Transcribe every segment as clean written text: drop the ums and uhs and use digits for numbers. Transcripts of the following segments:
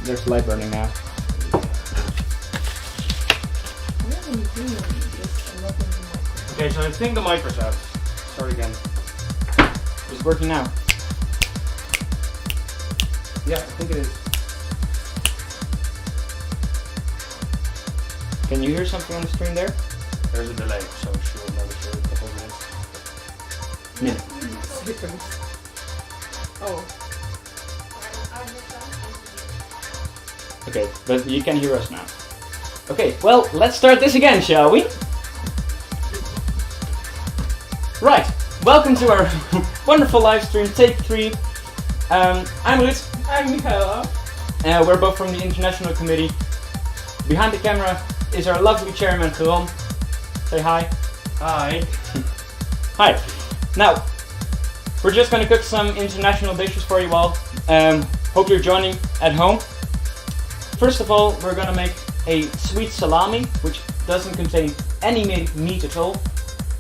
There's light burning now. Okay, so I think the mic was out. Start again. Is it working now? Yeah, I think it is. Can you hear something on the screen there? There's a delay, so she will never show it a couple of minutes. Seconds. Oh. Okay, but you can hear us now. Okay, well, let's start this again, shall we? Right, welcome to our wonderful live stream, take 3. I'm Ruud. I'm Mihaela. We're both from the International Committee. Behind the camera is our lovely chairman, Ruud. Say hi. Hi. Hi. Now, we're just going to cook some international dishes for you all. Hope you're joining at home. First of all, we're going to make a sweet salami, which doesn't contain any meat at all.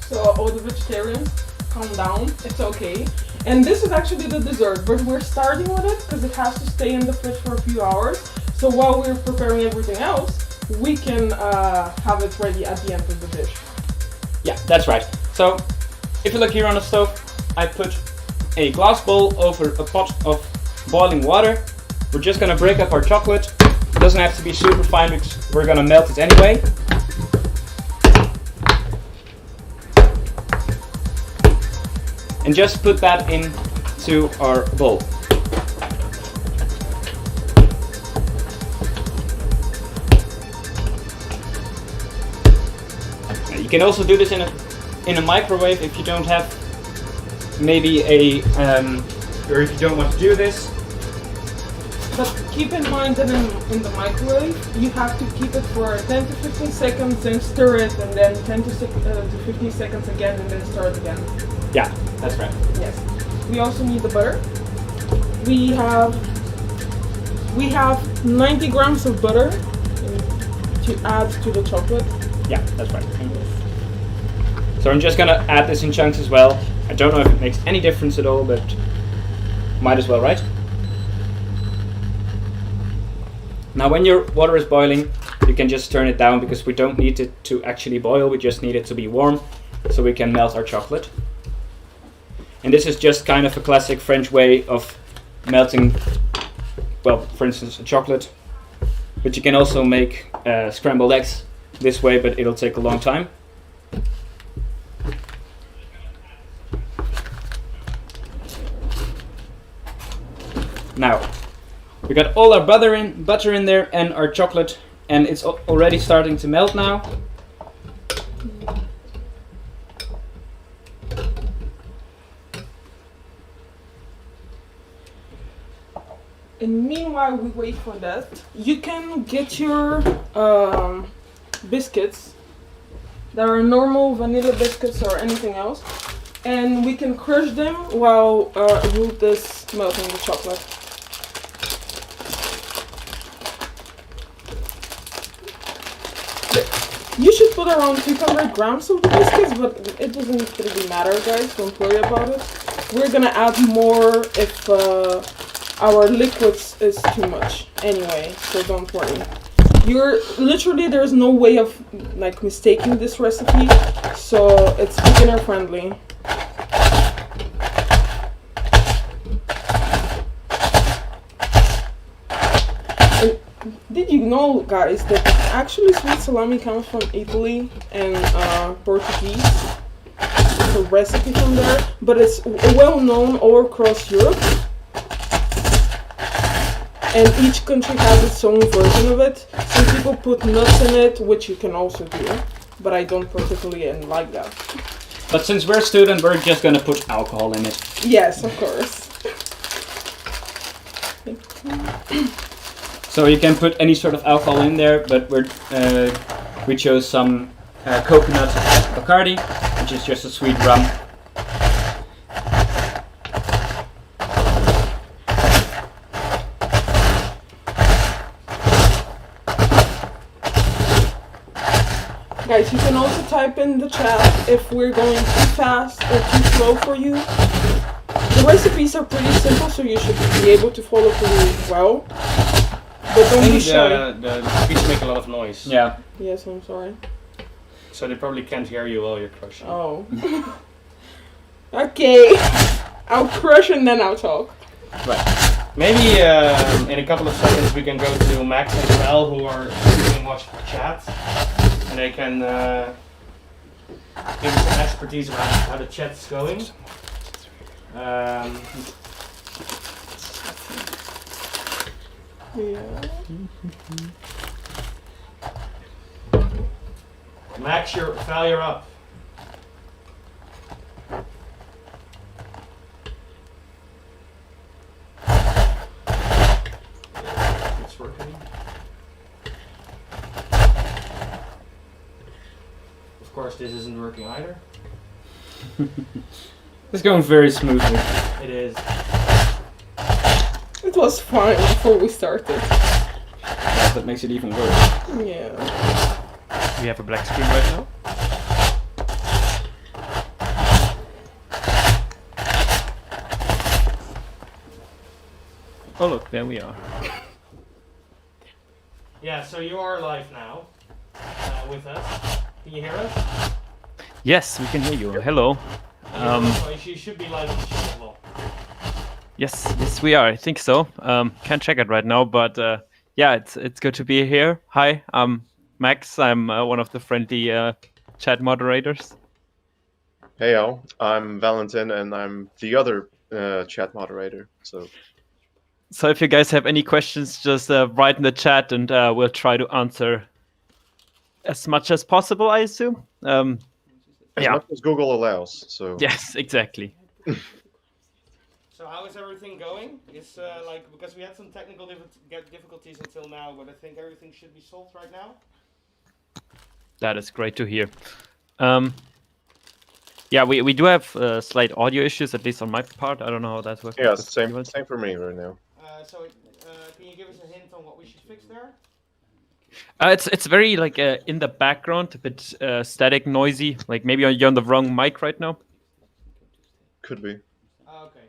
So all the vegetarians, calm down, it's okay. And this is actually the dessert, but we're starting with it because it has to stay in the fridge for a few hours. So while we're preparing everything else, we can have it ready at the end of the dish. Yeah, that's right. So, if you look here on the stove, I put a glass bowl over a pot of boiling water we're just gonna break up our chocolate. It doesn't have to be super fine because we're gonna melt it anyway. And just put that into our bowl. You can also do this in a microwave if you don't have maybe or if you don't want to do this. But keep in mind that in the microwave, you have to keep it for 10 to 15 seconds, then stir it, and then 10 to 15 seconds again, and then stir it again. Yeah, that's right. Yes. We also need the butter. We have 90 grams of butter to add to the chocolate. Yeah, that's right. So I'm just gonna add this in chunks as well. I don't know if it makes any difference at all, but might as well, right? Now when your water is boiling, you can just turn it down because we don't need it to actually boil, we just need it to be warm so we can melt our chocolate. And this is just kind of a classic French way of melting, well, for instance, a chocolate. But you can also make scrambled eggs this way, but it'll take a long time. Now, we got all our butter in there and our chocolate, and it's already starting to melt now. And meanwhile we wait for that, you can get your biscuits that are normal vanilla biscuits or anything else, and we can crush them while Ruud is melting the chocolate. You should put around 200 grams of the biscuits, but it doesn't really matter, guys, don't worry about it. We're gonna add more if our liquids is too much anyway, so don't worry. There's no way of like mistaking this recipe, so it's beginner friendly. And did you know, guys, that actually sweet salami comes from Italy and Portuguese? It's a recipe from there, but it's well known all across Europe. And each country has its own version of it. Some people put nuts in it, which you can also do, but I don't particularly like that. But since we're students, we're just gonna put alcohol in it. Yes, of course. So you can put any sort of alcohol in there, but we chose some coconut Bacardi, which is just a sweet rum. Guys, you can also type in the chat if we're going too fast or too slow for you. The recipes are pretty simple, so you should be able to follow pretty well. But don't be shy. The biscuits make a lot of noise. Yeah. Yes, I'm sorry. So they probably can't hear you while you're crushing. Oh. Okay. I'll crush and then I'll talk. Right. Maybe in a couple of seconds we can go to Max and Mel, who are doing watch the chat. And they can give us some expertise about how the chat's going. Yeah. Max, you're up. It's working. Of course, this isn't working either. It's going very smoothly. It is. It was fine before we started. Yeah, that makes it even worse. Yeah. We have a black screen right now. Oh look, there we are. Yeah, so you are live now with us. Can you hear us? Yes, we can hear you. Hello. You should be live in the chat as well. Yes, we are. I think so. Can't check it right now, but yeah, it's good to be here. Hi, I'm Max. I'm one of the friendly chat moderators. Hey all, I'm Valentin and I'm the other chat moderator. So if you guys have any questions, just write in the chat, and we'll try to answer as much as possible. I assume. as Yeah. much as Google allows. So Yes, exactly. So how is everything going? Is like, because we had some technical difficulties until now, but I think everything should be solved right now. That is great to hear. Yeah, we do have slight audio issues, at least on my part. I don't know how that works. yeah, with same yours. for me right now. Can you give us a hint on what we should fix there? It's very like in the background, a bit static, noisy. Like maybe you're on the wrong mic right now. Could be. Okay.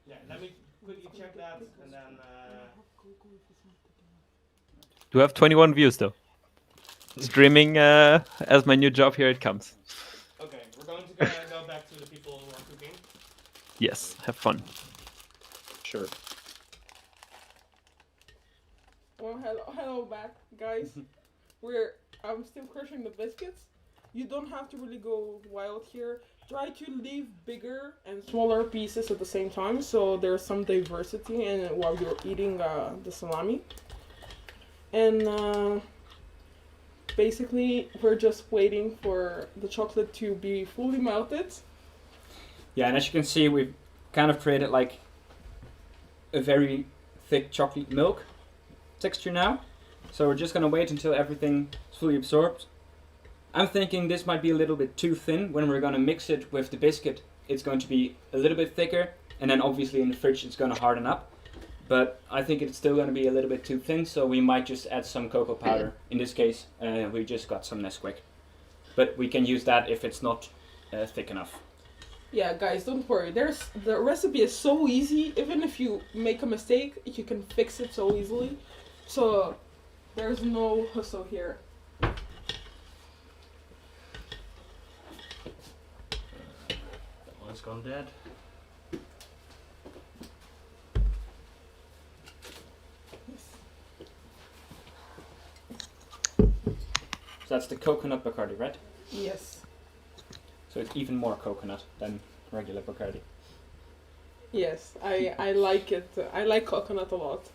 Yeah, let me quickly check that and then. Do have 21 views though. Streaming as my new job. Here it comes. Okay, we're going to go back to the people who are cooking. Yes, have fun. Sure. Well, hello back, guys. I'm still crushing the biscuits. You don't have to really go wild here. Try to leave bigger and smaller pieces at the same time, so there's some diversity in while you're eating the salami. And basically, we're just waiting for the chocolate to be fully melted. Yeah, and as you can see, we've kind of created like a very thick chocolate milk texture now. So we're just gonna wait until everything is fully absorbed. I'm thinking this might be a little bit too thin. When we're gonna mix it with the biscuit, it's going to be a little bit thicker, and then obviously in the fridge it's gonna harden up. But I think it's still gonna be a little bit too thin, so we might just add some cocoa powder. In this case, we just got some Nesquik. But we can use that if it's not thick enough. Yeah, guys, don't worry. The recipe is so easy. Even if you make a mistake, you can fix it so easily. So there's no hustle here. That one's gone dead. So that's the coconut Bacardi, right? Yes. So it's even more coconut than regular Bacardi. Yes, I like it. I like coconut a lot.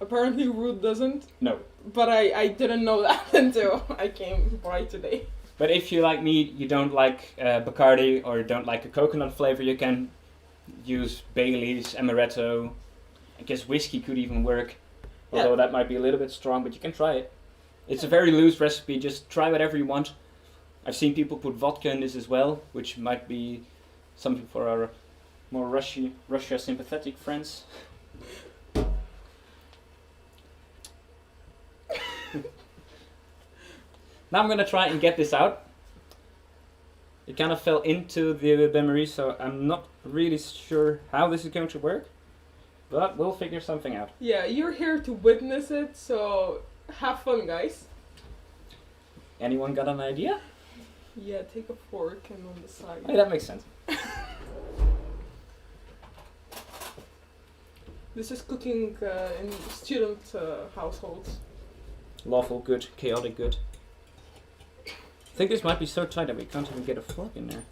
Apparently Ruud doesn't, No. but I didn't know that until I came by today. But if you, like me, you don't like Bacardi or don't like a coconut flavor, you can use Bailey's, Amaretto. I guess whiskey could even work. Although Yeah. that might be a little bit strong, but you can try it. It's a very loose recipe, just try whatever you want. I've seen people put vodka in this as well, which might be something for our more Russia sympathetic friends. Now I'm gonna try and get this out. It kind of fell into the bain-marie, so I'm not really sure how this is going to work. But we'll figure something out. Yeah, you're here to witness it, so have fun, guys. Anyone got an idea? Yeah, take a fork and on the side. Hey, that makes sense. This is cooking in student households. Lawful good, chaotic good. I think this might be so tight that we can't even get a fork in there.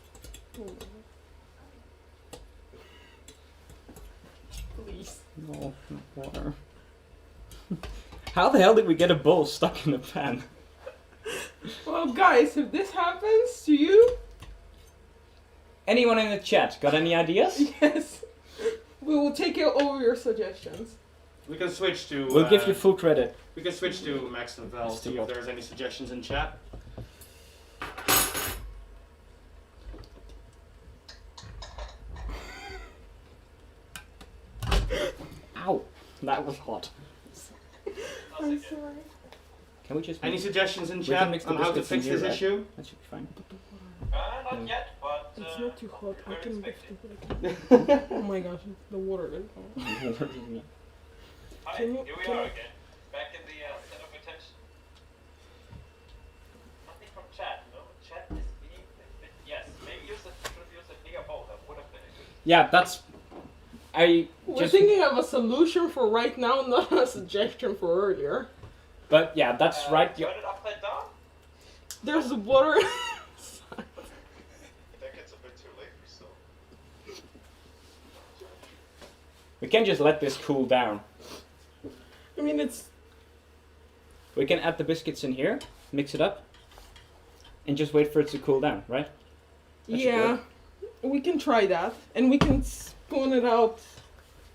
Please. No, not water. How the hell did we get a bowl stuck in the pan? Well, guys, if this happens to you, Anyone in the chat got any ideas? yes, we will take over your suggestions. We can switch to. We'll give you full credit. We can switch to Max and Val. See if there's any suggestions in chat. Ow! That was hot. I'm sorry. Can we just Any suggestions in can chat mix the on how to biscuits in fix here, this right? issue? That should be fine. Not yet, but It's not too hot. I we're can lift expecting. it. Oh my gosh, the water is on. Hi, Can you- here we can are I- again. Back in the center of attention. Nothing from chat, no? Chat is being... Yes, maybe should use a bigger bowl. That would have been a good... Yeah, that's We're just, thinking of a solution for right now, not a suggestion for earlier. but yeah, that's right. Turn it upside down? There's water. I think it's a bit too late for still. We can just let this cool down. I mean, it's We can add the biscuits in here, mix it up, and just wait for it to cool down, right? That should yeah. work. We can try that, and we can spoon it out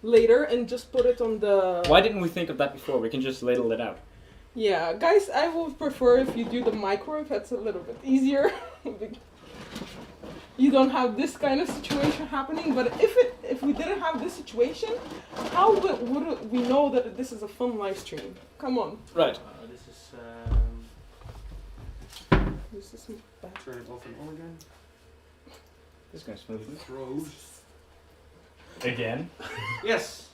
later and just put it on the. Why didn't we think of that before? We can just ladle it out. Yeah, guys, I would prefer if you do the microwave. That's a little bit easier. You don't have this kind of situation happening. But if we didn't have this situation, how would we know that this is a fun live stream? Come on. Right. This is This is bad. turn it off and on again. This is going smoothly. Throws. Again. Yes.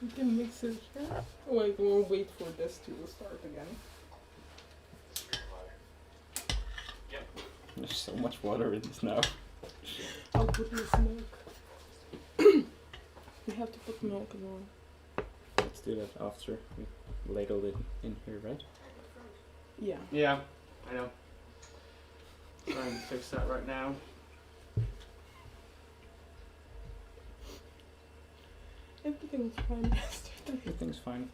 You can mix it here. Wait, we'll wait for this to start again. There's so much water in this now. I'll put this milk. We have to put milk in one. Let's do that after we ladle it in here, right? Yeah. Yeah, I know. Trying to fix that right now. Everything was fine yesterday. Everything's fine.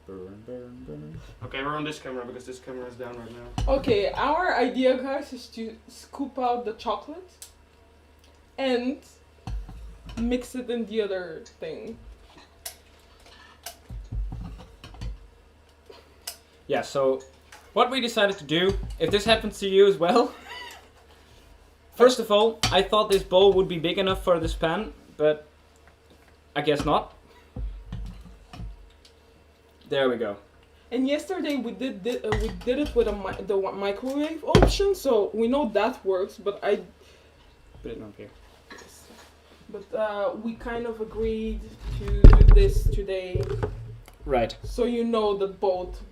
Burn, burn, burn. Okay, we're on this camera because this camera is down right now. Okay, our idea, guys, is to scoop out the chocolate and mix it in the other thing. Yeah, so what we decided to do, if this happens to you as well, first of all, I thought this bowl would be big enough for this pan, but I guess not. There we go. And yesterday we did it with the microwave option, so we know that works. But Put it on here. we kind of agreed to do this today, Right. so you know that both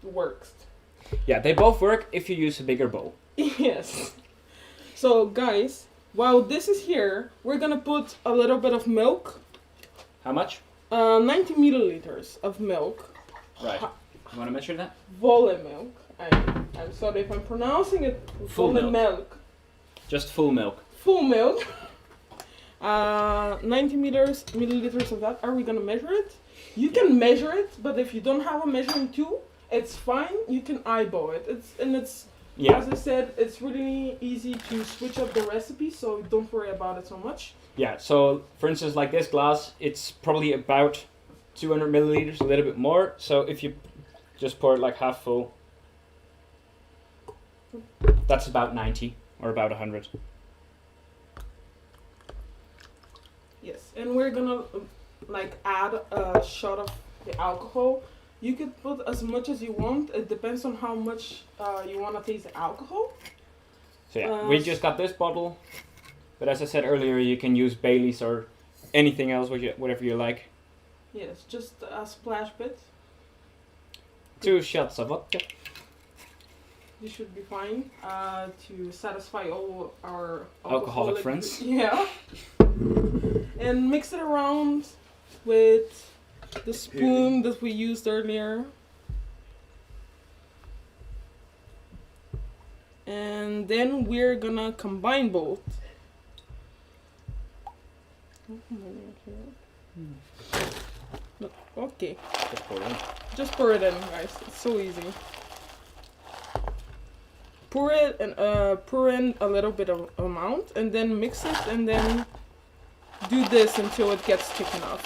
works. Yeah, they both work if you use a bigger bowl. Yes. So guys, while this is here, we're gonna put a little bit of milk. How much? 90 milliliters of milk. Right. You want to measure that? Volle milk. I'm sorry if I'm pronouncing it. Full Volle milk. Just full milk. Full milk. 90 milliliters of that. Are we gonna measure it? You can measure it, but if you don't have a measuring tool, it's fine. You can eyeball it. Yeah. As I said, it's really easy to switch up the recipe, so don't worry about it so much. Yeah, so for instance, like this glass, it's probably about 200 milliliters, a little bit more. So if you just pour it like half full, that's about 90 or about 100. Yes, and we're gonna like add a shot of the alcohol. You could put as much as you want. It depends on how much you want to taste the alcohol. So yeah, we just got this bottle, but as I said earlier, you can use Bailey's or anything else, whatever you like. Yes, just a splash bit. 2 shots of vodka. You should be fine to satisfy all our Alcoholic friends. Yeah. And mix it around with the spoon that we used earlier. And then we're gonna combine both. Okay. Just pour it in. Just pour it in, guys. It's so easy. Pour it and pour in a little bit of amount, and then mix it, and then do this until it gets thick enough.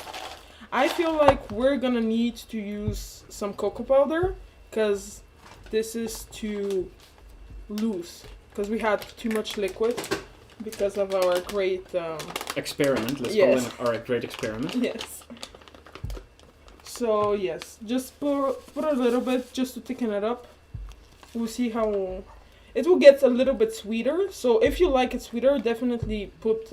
I feel like we're gonna need to use some cocoa powder, because this is too loose, because we had too much liquid because of our great Experiment. Let's Yes. call it our great experiment. yes. So yes, just put a little bit just to thicken it up. We'll see how it will get a little bit sweeter. So if you like it sweeter, definitely put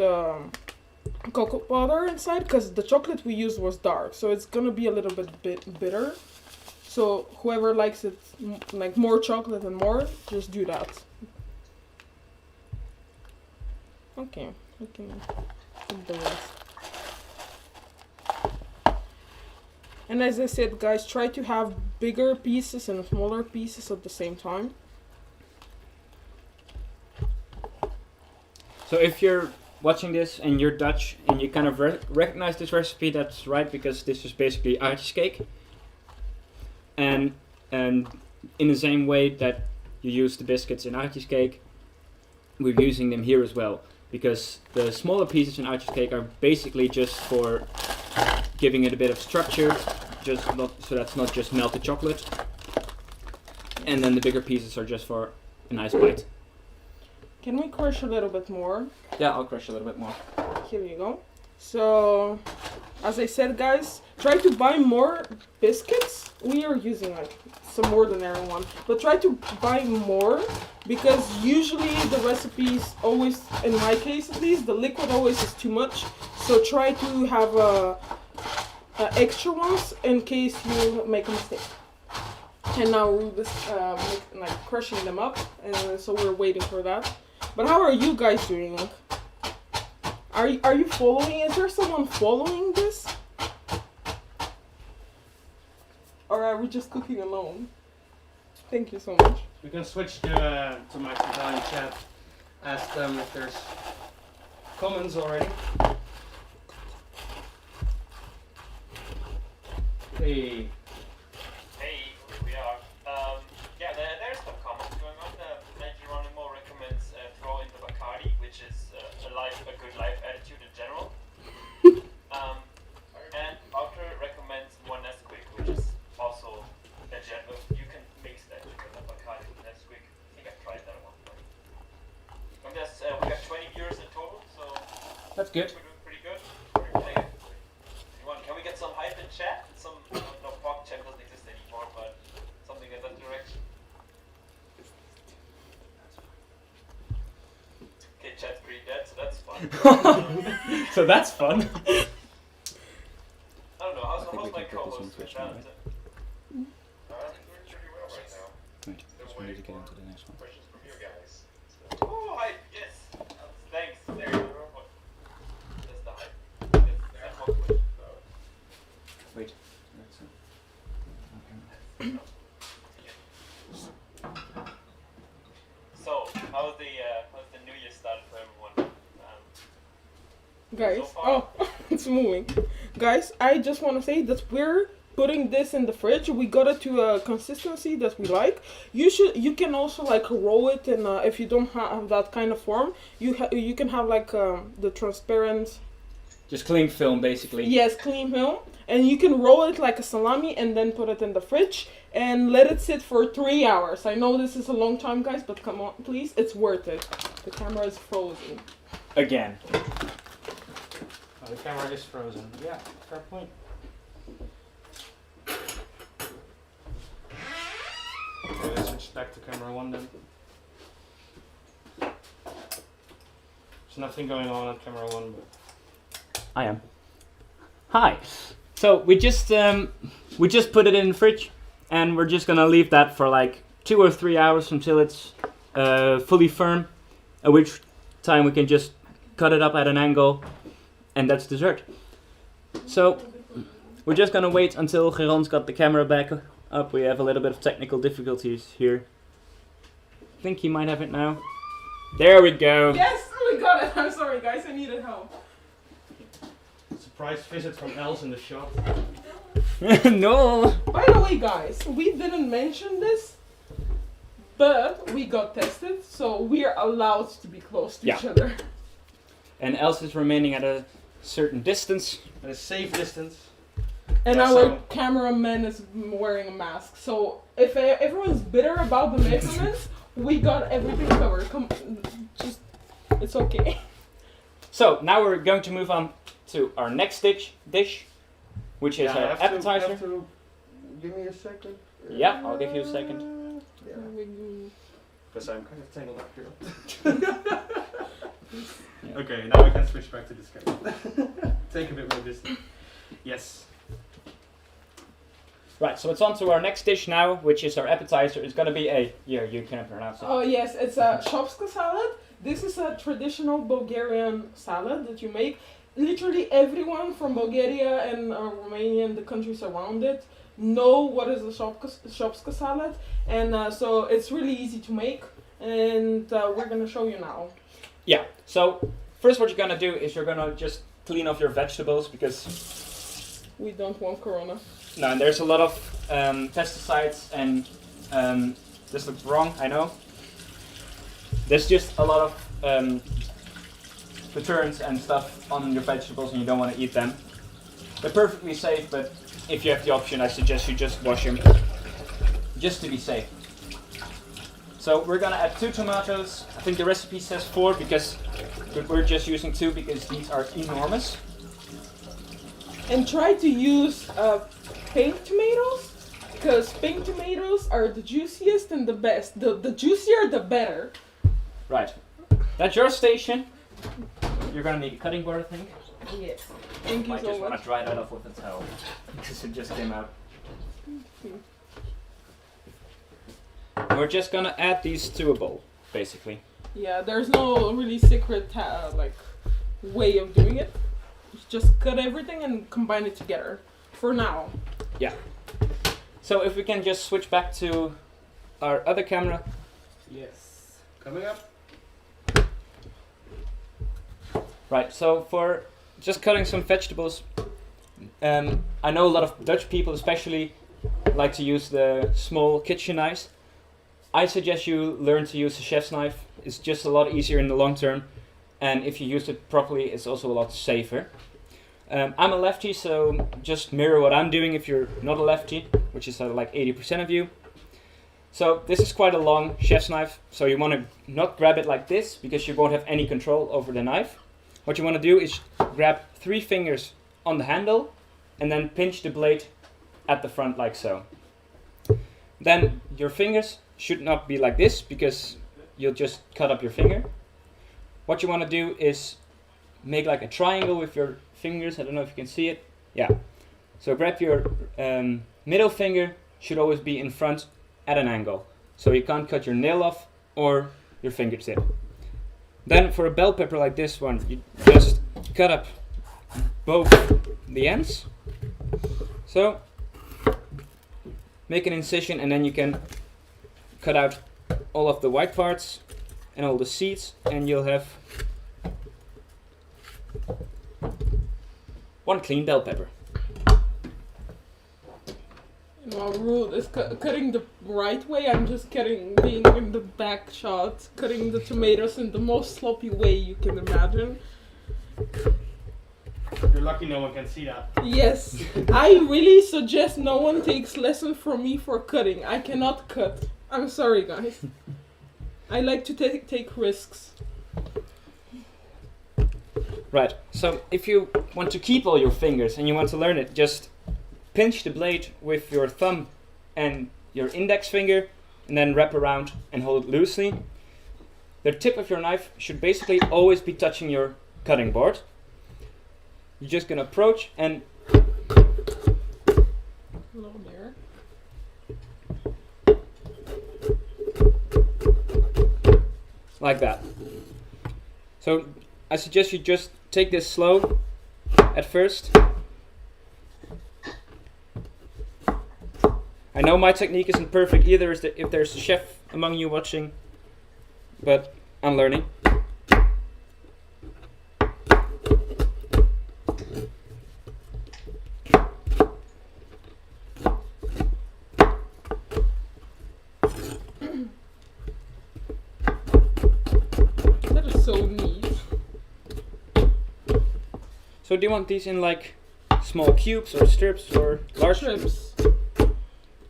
cocoa powder inside, because the chocolate we used was dark, so it's gonna be a little bit bitter. So whoever likes it like more chocolate and more, just do that. Okay, we can put the rest. And as I said, guys, try to have bigger pieces and smaller pieces at the same time. So if you're watching this and you're Dutch and you kind of recognize this recipe, that's right, because this is basically uitjes cake. And in the same way that you use the biscuits in uitjes cake, we're using them here as well. Because the smaller pieces in uitjes cake are basically just for giving it a bit of structure, just not, so that's not just melted chocolate. And then the bigger pieces are just for a nice bite. Can we crush a little bit more? Yeah, I'll crush a little bit more. Here you go. So, as I said, guys, try to buy more biscuits. We are using like some ordinary one, but try to buy more, because usually the recipes always, in my case at least, the liquid always is too much. So try to have extra ones in case you make a mistake. And now Ruud is like crushing them up, and so we're waiting for that. But how are you guys doing? Are you following? Is there someone following this? Or are we just cooking alone? Thank you so much. We can switch to my Italian chat. Ask them if there's comments already. Hey. Hey, we are. Yeah, there's some comments going on. Geronimo recommends throwing the Bacardi, which is a good life attitude in general. And Outer recommends one Nesquik, which is also a you can mix that with the Bacardi with Nesquik. I think I've tried that at one point. And that's, we got 20 viewers in total, so That's good. we're doing pretty good. Can we get some hype in chat? No, POC chat doesn't exist anymore, but something in that direction. Okay, chat's pretty dead, so that's fun. So that's fun. I don't know, how's think we my can put this on co-host? Twitch now, right? I think we're pretty well right now. Wait, just need to get into the next one. Questions from you guys. Oh, hype, yes. Thanks. There you go. That's the hype. That's one question. Wait. So, how's the New Year started for everyone? Guys, So far- oh, it's moving. Guys, I just want to say that we're putting this in the fridge. We got it to a consistency that we like. You can also like roll it, and if you don't have that kind of form, you can have like the transparent. Just cling film, basically. Yes, clean film, and you can roll it like a salami and then put it in the fridge and let it sit for 3 hours. I know this is a long time, guys, but come on, please, it's worth it. The camera is frozen. Again. Oh, the camera is frozen. Yeah, fair point. Okay, let's switch back to camera 1 then. There's nothing going on camera 1, but I am. Hi. So we just put it in the fridge, and we're just gonna leave that for like 2 or 3 hours until it's fully firm. At which time we can just cut it up at an angle, and that's dessert. So we're just gonna wait until Geron's got the camera back up. We have a little bit of technical difficulties here. I think he might have it now. There we go. Yes, we got it. I'm sorry, guys, I needed help. surprise visit from Els in the shop. No. By the way, guys, we didn't mention this, but we got tested, so we are allowed to be close to each other. And Els is remaining at a certain distance. At a safe distance. And Yeah, our so- cameraman is wearing a mask. So if everyone's bitter about the measurements, we got everything covered. Just, it's okay. So now we're going to move on to our next dish, which is our appetizer. Give me a second. Yeah, I'll give you a second. Because I'm kind of tangled up here. Okay, now we can switch back to the schedule. Take a bit more distance. Yes. Right, so it's on to our next dish now, which is our appetizer. It's gonna be a, you can pronounce it. Oh yes, it's a shopska salad. This is a traditional Bulgarian salad that you make. literally everyone from Bulgaria and Romania and the countries around it know what is a shopska salad, and so it's really easy to make, and we're gonna show you now. Yeah. So first, what you're gonna do is you're gonna just clean off your vegetables because We don't want corona. no, and there's a lot of pesticides and this looks wrong. I know. There's just a lot of returns and stuff on your vegetables, and you don't want to eat them. They're perfectly safe, but if you have the option, I suggest you just wash them, just to be safe. So we're gonna add 2 tomatoes. I think the recipe says 4 but we're just using 2 because these are enormous. And try to use pink tomatoes, because pink tomatoes are the juiciest and the best. The juicier, the better. Right. That's your station. You're gonna need a cutting board, I think. Yes. Thank you Might so just want much. to dry that off with a towel because it just came out. We're just gonna add these to a bowl, basically. Yeah, there's no really secret way of doing it. Just cut everything and combine it together. For now. Yeah. So if we can just switch back to our other camera. Yes. Coming up. Right, so for just cutting some vegetables, I know a lot of Dutch people especially like to use the small kitchen knives. I suggest you learn to use a chef's knife. It's just a lot easier in the long term, and if you use it properly, it's also a lot safer. I'm a lefty, so just mirror what I'm doing if you're not a lefty, which is like 80% of you. So this is quite a long chef's knife, so you want to not grab it like this because you won't have any control over the knife. What you want to do is grab 3 fingers on the handle and then pinch the blade at the front like so. Then your fingers should not be like this because you'll just cut up your finger. What you want to do is make like a triangle with your fingers. I don't know if you can see it. Yeah. So grab your middle finger, should always be in front at an angle. So you can't cut your nail off or your fingertip. Then for a bell pepper like this one, you just cut up both the ends. So make an incision and then you can cut out all of the white parts and all the seeds, and you'll have 1 clean bell pepper. While Ruud is cutting the right way, I'm just being in the back shot, cutting the tomatoes in the most sloppy way you can imagine. You're lucky no one can see that. Yes, I really suggest no one takes lesson from me for cutting. I cannot cut. I'm sorry, guys. I like to take risks. Right, so if you want to keep all your fingers and you want to learn it, just pinch the blade with your thumb and your index finger and then wrap around and hold it loosely. The tip of your knife should basically always be touching your cutting board. You're just gonna approach and Hello there. like that. So I suggest you just take this slow at first. I know my technique isn't perfect either if there's a chef among you watching, but I'm learning. That is so neat. So do you want these in like small cubes or strips or large Strips.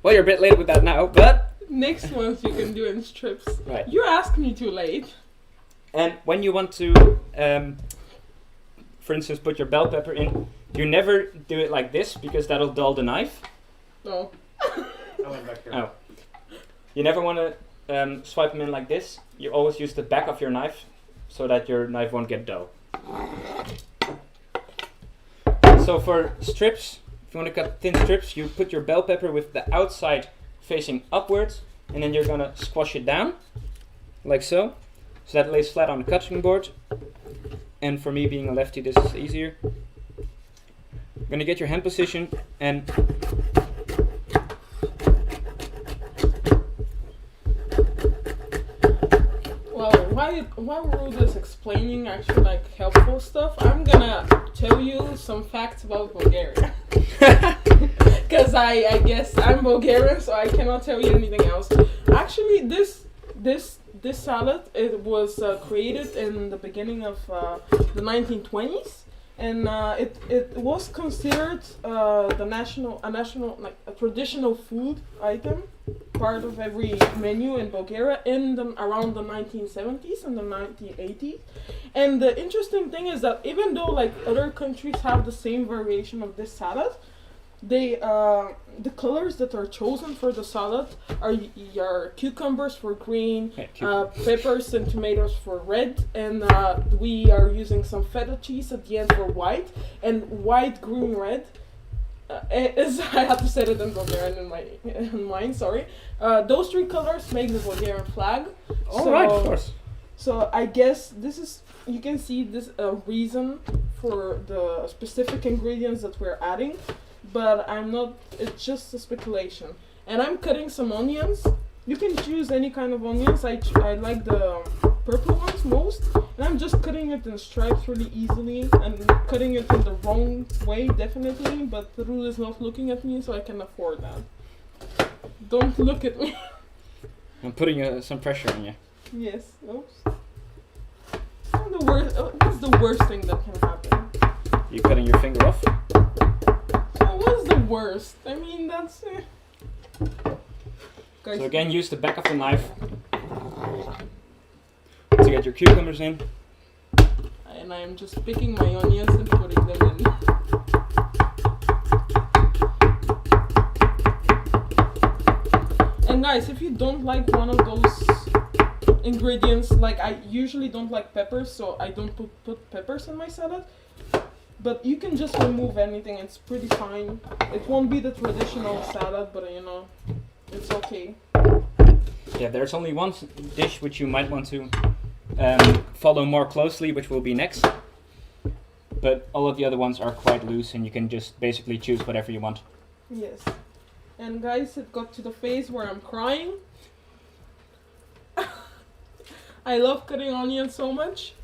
Well, you're a bit late with that now, but Next ones you can do in strips. right. You asked me too late. And when you want to, for instance, put your bell pepper in, you never do it like this because that'll dull the knife. No. I went back here. Oh. You never want to swipe them in like this. You always use the back of your knife so that your knife won't get dull. So for strips, if you want to cut thin strips, you put your bell pepper with the outside facing upwards, and then you're gonna squash it down, like so. So that lays flat on the cutting board. and for me being a lefty, this is easier. Gonna get your hand position and Well, while Ruud is explaining actually like helpful stuff, I'm gonna tell you some facts about Bulgaria. Because I guess I'm Bulgarian, so I cannot tell you anything else. Actually, this salad, it was created in the beginning of the 1920s, and it was considered a national like a traditional food item, part of every menu in Bulgaria around the 1970s and the 1980s. And the interesting thing is that even though like other countries have the same variation of this salad, the colors that are chosen for the salad are your cucumbers for green, peppers and tomatoes for red, and we are using some feta cheese at the end for white, and white, green, red. I have to say it in Bulgarian in mine. Sorry. Those three colors make the Bulgarian flag. Alright, of course. So I guess you can see this reason for the specific ingredients that we're adding. But it's just a speculation. And I'm cutting some onions. You can choose any kind of onions. I like the purple ones most. And I'm just cutting it in stripes really easily. And cutting it in the wrong way, definitely. But Ruud is not looking at me, so I can afford that. Don't look at me. I'm putting some pressure on you. Yes. Oops. What's the worst thing that can happen? You cutting your finger off? What's the worst? I mean, that's... Guys, So again, use the back of the knife to get your cucumbers in. and I'm just picking my onions and putting them in. And guys, if you don't like one of those ingredients, like I usually don't like peppers, so I don't put peppers in my salad. But you can just remove anything, it's pretty fine. It won't be the traditional salad, but you know, it's okay. Yeah, there's only one dish which you might want to follow more closely, which will be next. But all of the other ones are quite loose, and you can just basically choose whatever you want. Yes. And guys, it got to the phase where I'm crying. I love cutting onions so much.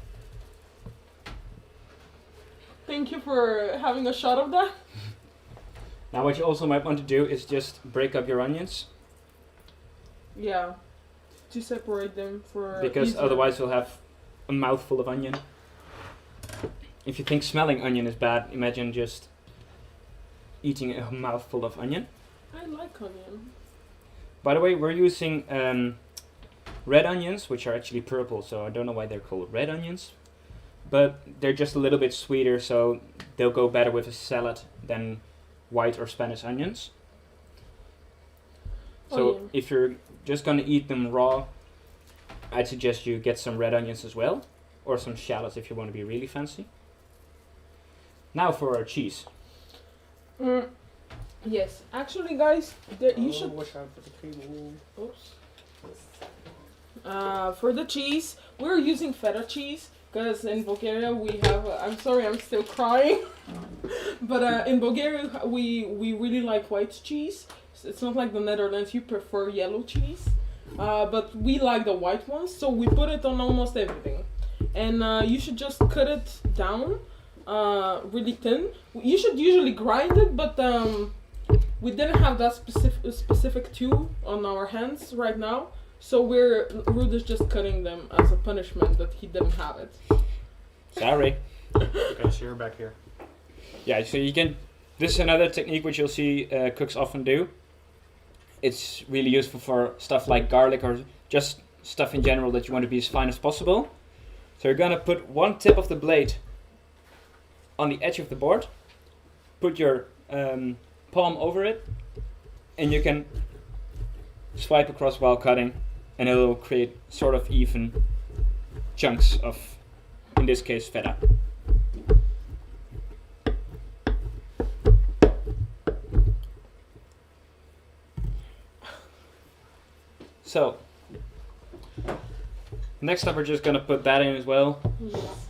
Thank you for having a shot of that. Now what you also might want to do is just break up your onions. Yeah, to separate them for Because easier. otherwise you'll have a mouthful of onion. If you think smelling onion is bad, imagine just eating a mouthful of onion. I like onion. By the way, we're using red onions, which are actually purple, so I don't know why they're called red onions. But they're just a little bit sweeter, so they'll go better with a salad than white or Spanish onions. So if you're just gonna eat them raw, I'd suggest you get some red onions as well, or some shallots if you want to be really fancy. Now for our cheese. Yes, actually, guys, you should. Watch out for the table. Oops. For the cheese, we're using feta cheese. Because in Bulgaria we have, I'm sorry, I'm still crying. But in Bulgaria we really like white cheese. It's not like the Netherlands, you prefer yellow cheese. But we like the white ones, so we put it on almost everything. And you should just cut it down really thin. You should usually grind it, but we didn't have that specific tool on our hands right now. So Ruud is just cutting them as a punishment that he didn't have it. Sorry. Okay, so you're back here. Yeah, so you can. This is another technique which you'll see cooks often do. It's really useful for stuff like garlic or just stuff in general that you want to be as fine as possible. So you're gonna put one tip of the blade on the edge of the board, put your palm over it, and you can swipe across while cutting, and it will create sort of even chunks of, in this case, feta. So, next up we're just gonna put that in as well. Yes.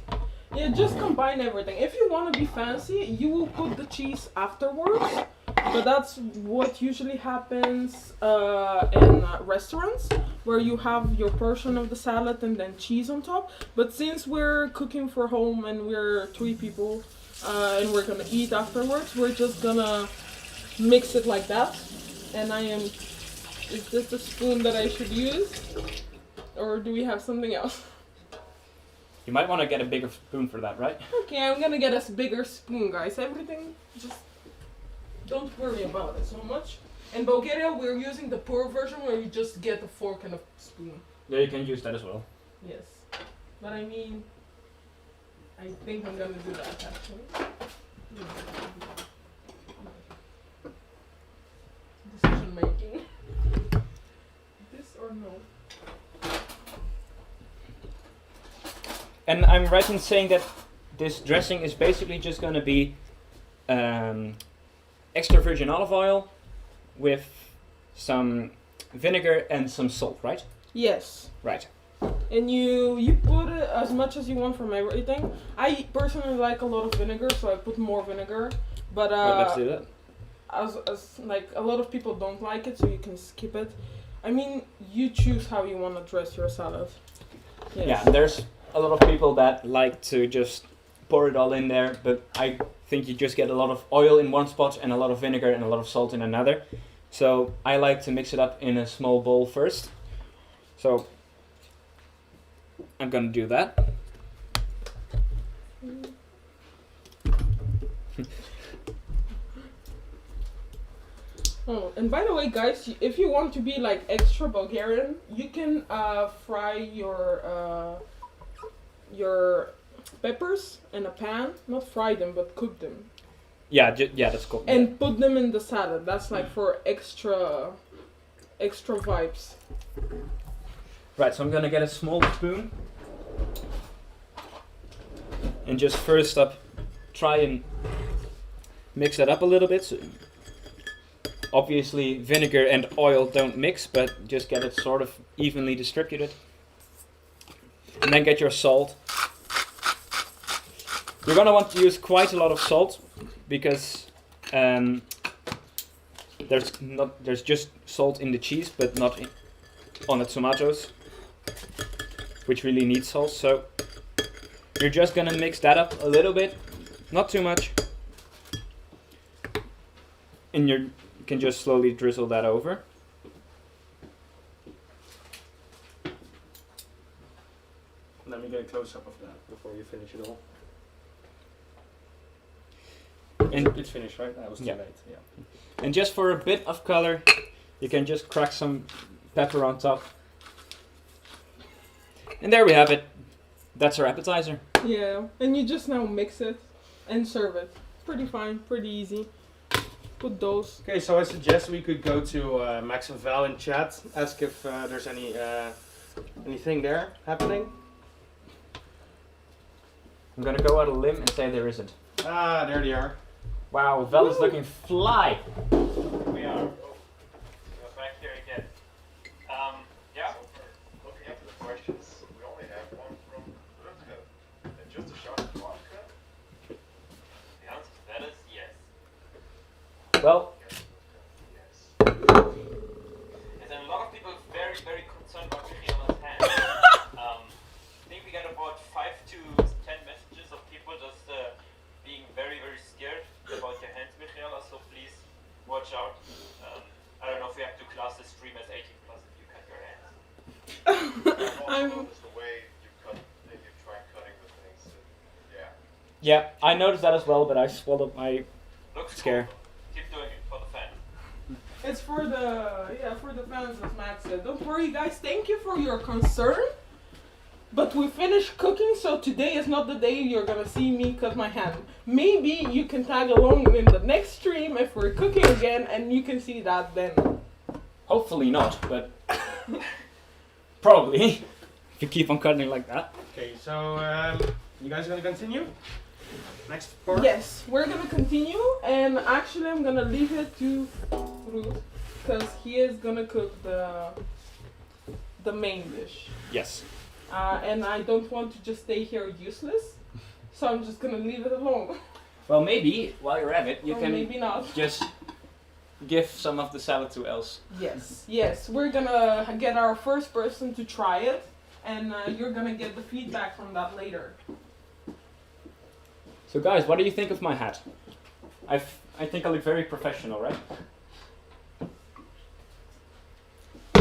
Yeah, just combine everything. If you want to be fancy, you will put the cheese afterwards. But that's what usually happens in restaurants, where you have your portion of the salad and then cheese on top. But since we're cooking for home and we're 3 people and we're gonna eat afterwards, we're just gonna mix it like that. And is this the spoon that I should use? Or do we have something else? You might want to get a bigger spoon for that, right? Okay, I'm gonna get a bigger spoon, guys. Everything, just don't worry about it so much. In Bulgaria, we're using the poor version where you just get a fork and a spoon. Yeah, you can use that as well. Yes. But I mean, I think I'm gonna do that actually. Decision making. This or no? And I'm right in saying that this dressing is basically just going to be extra virgin olive oil with some vinegar and some salt, right? Yes. Right. And you put it as much as you want from everything. I personally like a lot of vinegar, so I put more vinegar. But Well, let's do that. as like a lot of people don't like it, so you can skip it. I mean, you choose how you want to dress your salad. Yes. Yeah, there's a lot of people that like to just pour it all in there, but I think you just get a lot of oil in one spot and a lot of vinegar and a lot of salt in another. So I like to mix it up in a small bowl first. So I'm gonna do that. Oh, and by the way, guys, if you want to be like extra Bulgarian, you can fry your peppers in a pan. Not fry them, but cook them. Yeah, yeah, that's cool. And put them in the salad. That's like for extra vibes. Right, so I'm gonna get a small spoon and just first up try and mix that up a little bit. So obviously vinegar and oil don't mix, but just get it sort of evenly distributed. And then get your salt. You're gonna want to use quite a lot of salt because there's just salt in the cheese, but not on the tomatoes, which really need salt. So you're just gonna mix that up a little bit, not too much, and you can just slowly drizzle that over. Let me get a close up of that before you finish it all. And It's finished, right? That was too Yeah. late. Yeah. And just for a bit of color, you can just crack some pepper on top. And there we have it. That's our appetizer. Yeah, and you just now mix it and serve it. Pretty fine, pretty easy. Put those. Okay, so I suggest we could go to Max and Val in chat, ask if there's anything there happening. I'm gonna go out a limb and say there isn't. Ah, there they are. Wow, Vel is looking fly. We are. We're back here again. Yeah. Looking at the questions, we only have one from Ruud. And just a shot of vodka? The answer to that is yes. Well, Yes. And then a lot of people are very, very concerned about Mihaela's hand. I think we got about 5 to 10 messages of people just being very, very scared about your hands, Mihaela, so please watch out. I don't know if we have to class the stream as 18 plus if you cut your hands. I've also I'm- noticed the way you cut, that you try cutting the things. Yeah. yeah, I noticed that as well, but I swallowed my Looks scare. cool. Keep doing it for the fans. It's for the fans, as Max said. Don't worry, guys. Thank you for your concern. But we finished cooking, so today is not the day you're gonna see me cut my hand. Maybe you can tag along in the next stream if we're cooking again, and you can see that then. Hopefully not, but probably. If you keep on cutting like that. Okay, so you guys gonna continue? Next part? Yes, we're gonna continue, and actually I'm gonna leave it to Ruud, because he is gonna cook the main dish. Yes. And I don't want to just stay here useless. So I'm just gonna leave it alone. Well, maybe while you're at it, you Or can maybe not. just give some of the salad to Els. Yes, yes. We're gonna get our first person to try it, and you're gonna get the feedback from that later. So guys, what do you think of my hat? I think I look very professional, right?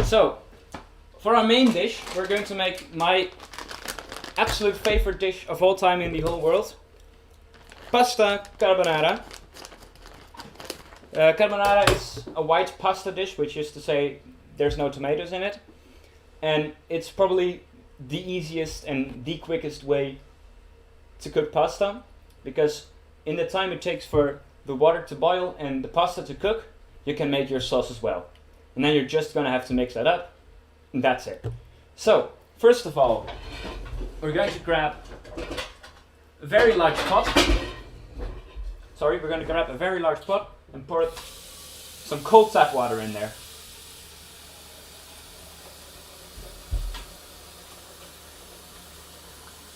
So, for our main dish, we're going to make my absolute favorite dish of all time in the whole world. Pasta carbonara. Carbonara is a white pasta dish, which is to say there's no tomatoes in it. And it's probably the easiest and the quickest way to cook pasta, because in the time it takes for the water to boil and the pasta to cook, you can make your sauce as well. And then you're just gonna have to mix that up, and that's it. So, first of all, we're going to grab a very large pot. Sorry, we're gonna grab a very large pot and pour some cold tap water in there.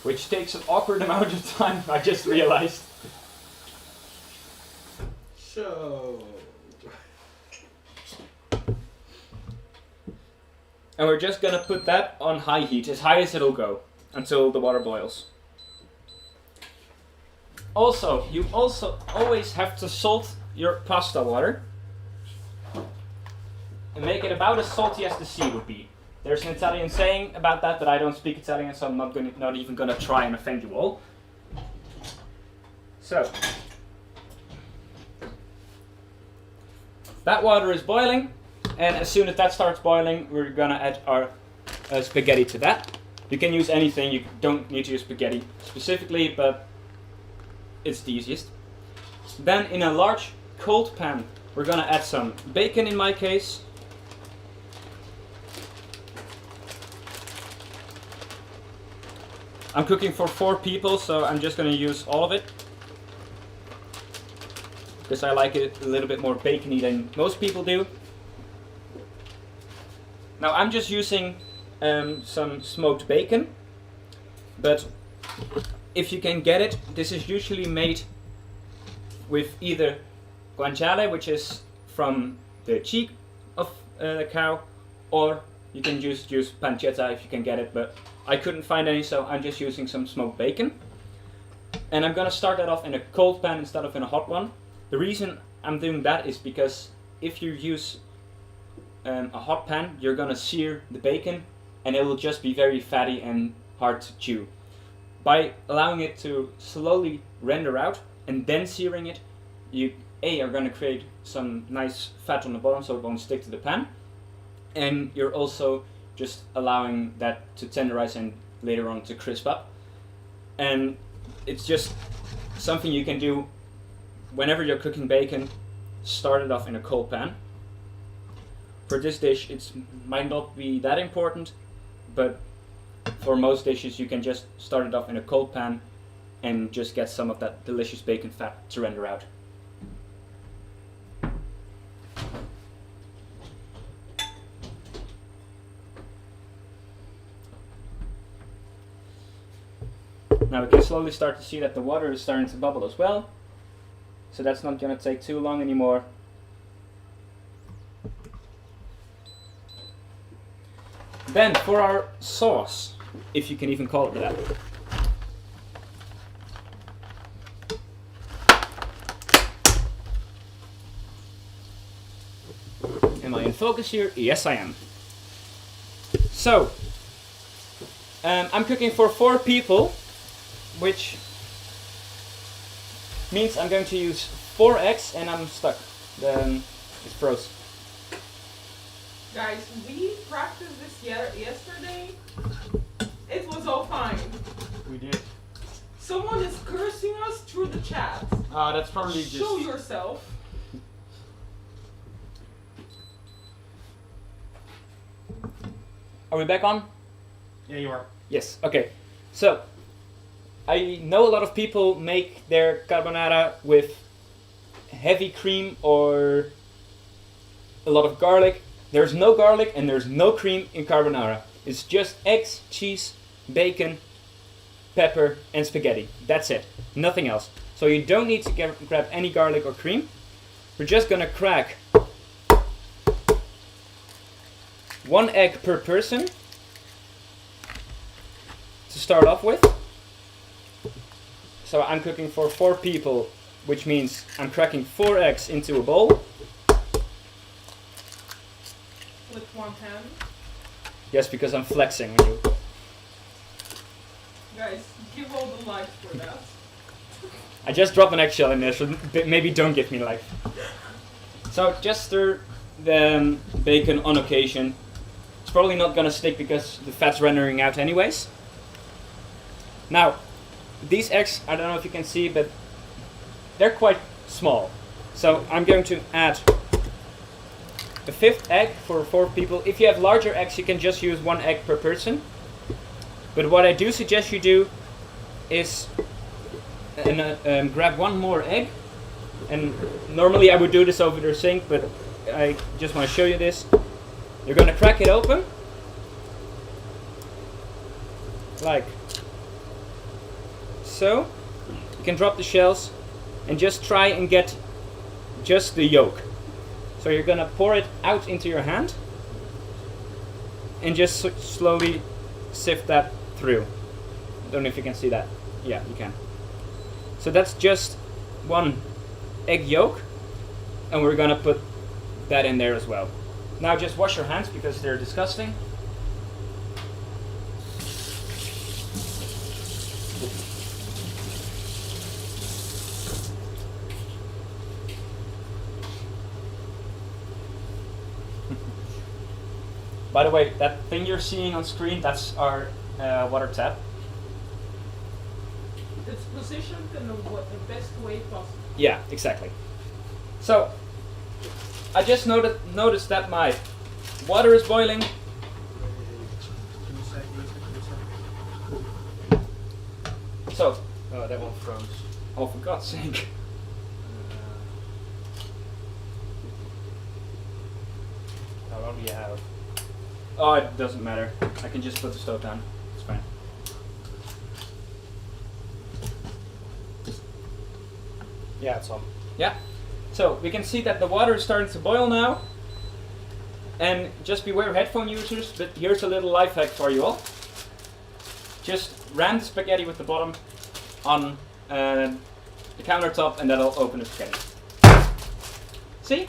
Which takes an awkward amount of time, I just realized. So. And we're just gonna put that on high heat, as high as it'll go, until the water boils. Also, you always have to salt your pasta water. And make it about as salty as the sea would be. There's an Italian saying about that, but I don't speak Italian, so I'm not even gonna try and offend you all. So, that water is boiling, and as soon as that starts boiling, we're gonna add our spaghetti to that. You can use anything, you don't need to use spaghetti specifically, but it's the easiest. Then in a large cold pan, we're gonna add some bacon in my case. I'm cooking for 4 people, so I'm just gonna use all of it, because I like it a little bit more bacony than most people do. Now I'm just using some smoked bacon, but if you can get it, this is usually made with either guanciale, which is from the cheek of the cow, or you can just use pancetta if you can get it, but I couldn't find any, so I'm just using some smoked bacon. And I'm gonna start that off in a cold pan instead of in a hot one. The reason I'm doing that is because if you use a hot pan, you're gonna sear the bacon, and it will just be very fatty and hard to chew. By allowing it to slowly render out and then searing it, you are gonna create some nice fat on the bottom so it won't stick to the pan, and you're also just allowing that to tenderize and later on to crisp up. And it's just something you can do whenever you're cooking bacon. Start it off in a cold pan. For this dish, it might not be that important, but for most dishes you can just start it off in a cold pan and just get some of that delicious bacon fat to render out. Now we can slowly start to see that the water is starting to bubble as well, so that's not going to take too long anymore. Then for our sauce, if you can even call it that. Am I in focus here? Yes, I am. So, I'm cooking for 4 people, which means I'm going to use 4 eggs, and I'm stuck. It's froze. Guys, we practiced this yesterday. It was all fine. We did. Someone is cursing us through the chat. That's probably just. Show yourself. Are we back on? Yeah, you are. Yes, okay. So, I know a lot of people make their carbonara with heavy cream or a lot of garlic. There's no garlic and there's no cream in carbonara. It's just eggs, cheese, bacon, pepper, and spaghetti. That's it. Nothing else. So you don't need to grab any garlic or cream. We're just gonna crack 1 egg per person to start off with. So I'm cooking for 4 people, which means I'm cracking 4 eggs into a bowl. With 1 hand. Yes, because I'm flexing on you. Guys, give all the likes for that. I just dropped an eggshell in there, so maybe don't give me life. So just stir the bacon on occasion. It's probably not gonna stick because the fat's rendering out anyways. Now, these eggs, I don't know if you can see, but they're quite small. So I'm going to add a 5th egg for 4 people. If you have larger eggs, you can just use 1 egg per person. But what I do suggest you do is grab 1 more egg. And normally I would do this over the sink, but I just want to show you this. You're going to crack it open. Like so. You can drop the shells and just try and get just the yolk. So you're going to pour it out into your hand and just slowly sift that through. I don't know if you can see that. Yeah, you can. So that's just 1 egg yolk, and we're gonna put that in there as well. Now just wash your hands because they're disgusting. By the way, that thing you're seeing on screen, that's our water tap. It's positioned in the best way possible. Yeah, exactly. So, I just noticed that my water is boiling. So, oh, that one froze. Oh, for God's sake. How long do you have? Oh, it doesn't matter. I can just put the stove down. It's fine. Yeah, it's on. Yeah. So we can see that the water is starting to boil now. And just beware of headphone users, but here's a little life hack for you all. Just ram the spaghetti with the bottom on the countertop and that'll open the spaghetti. See?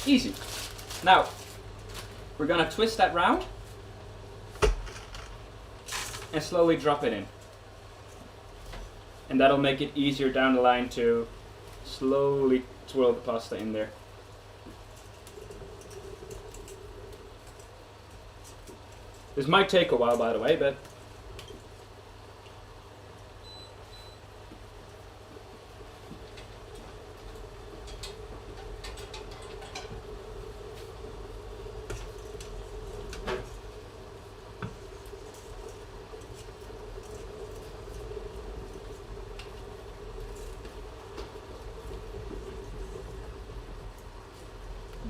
Easy. Now, we're gonna twist that round and slowly drop it in. And that'll make it easier down the line to slowly twirl the pasta in there. This might take a while, by the way, but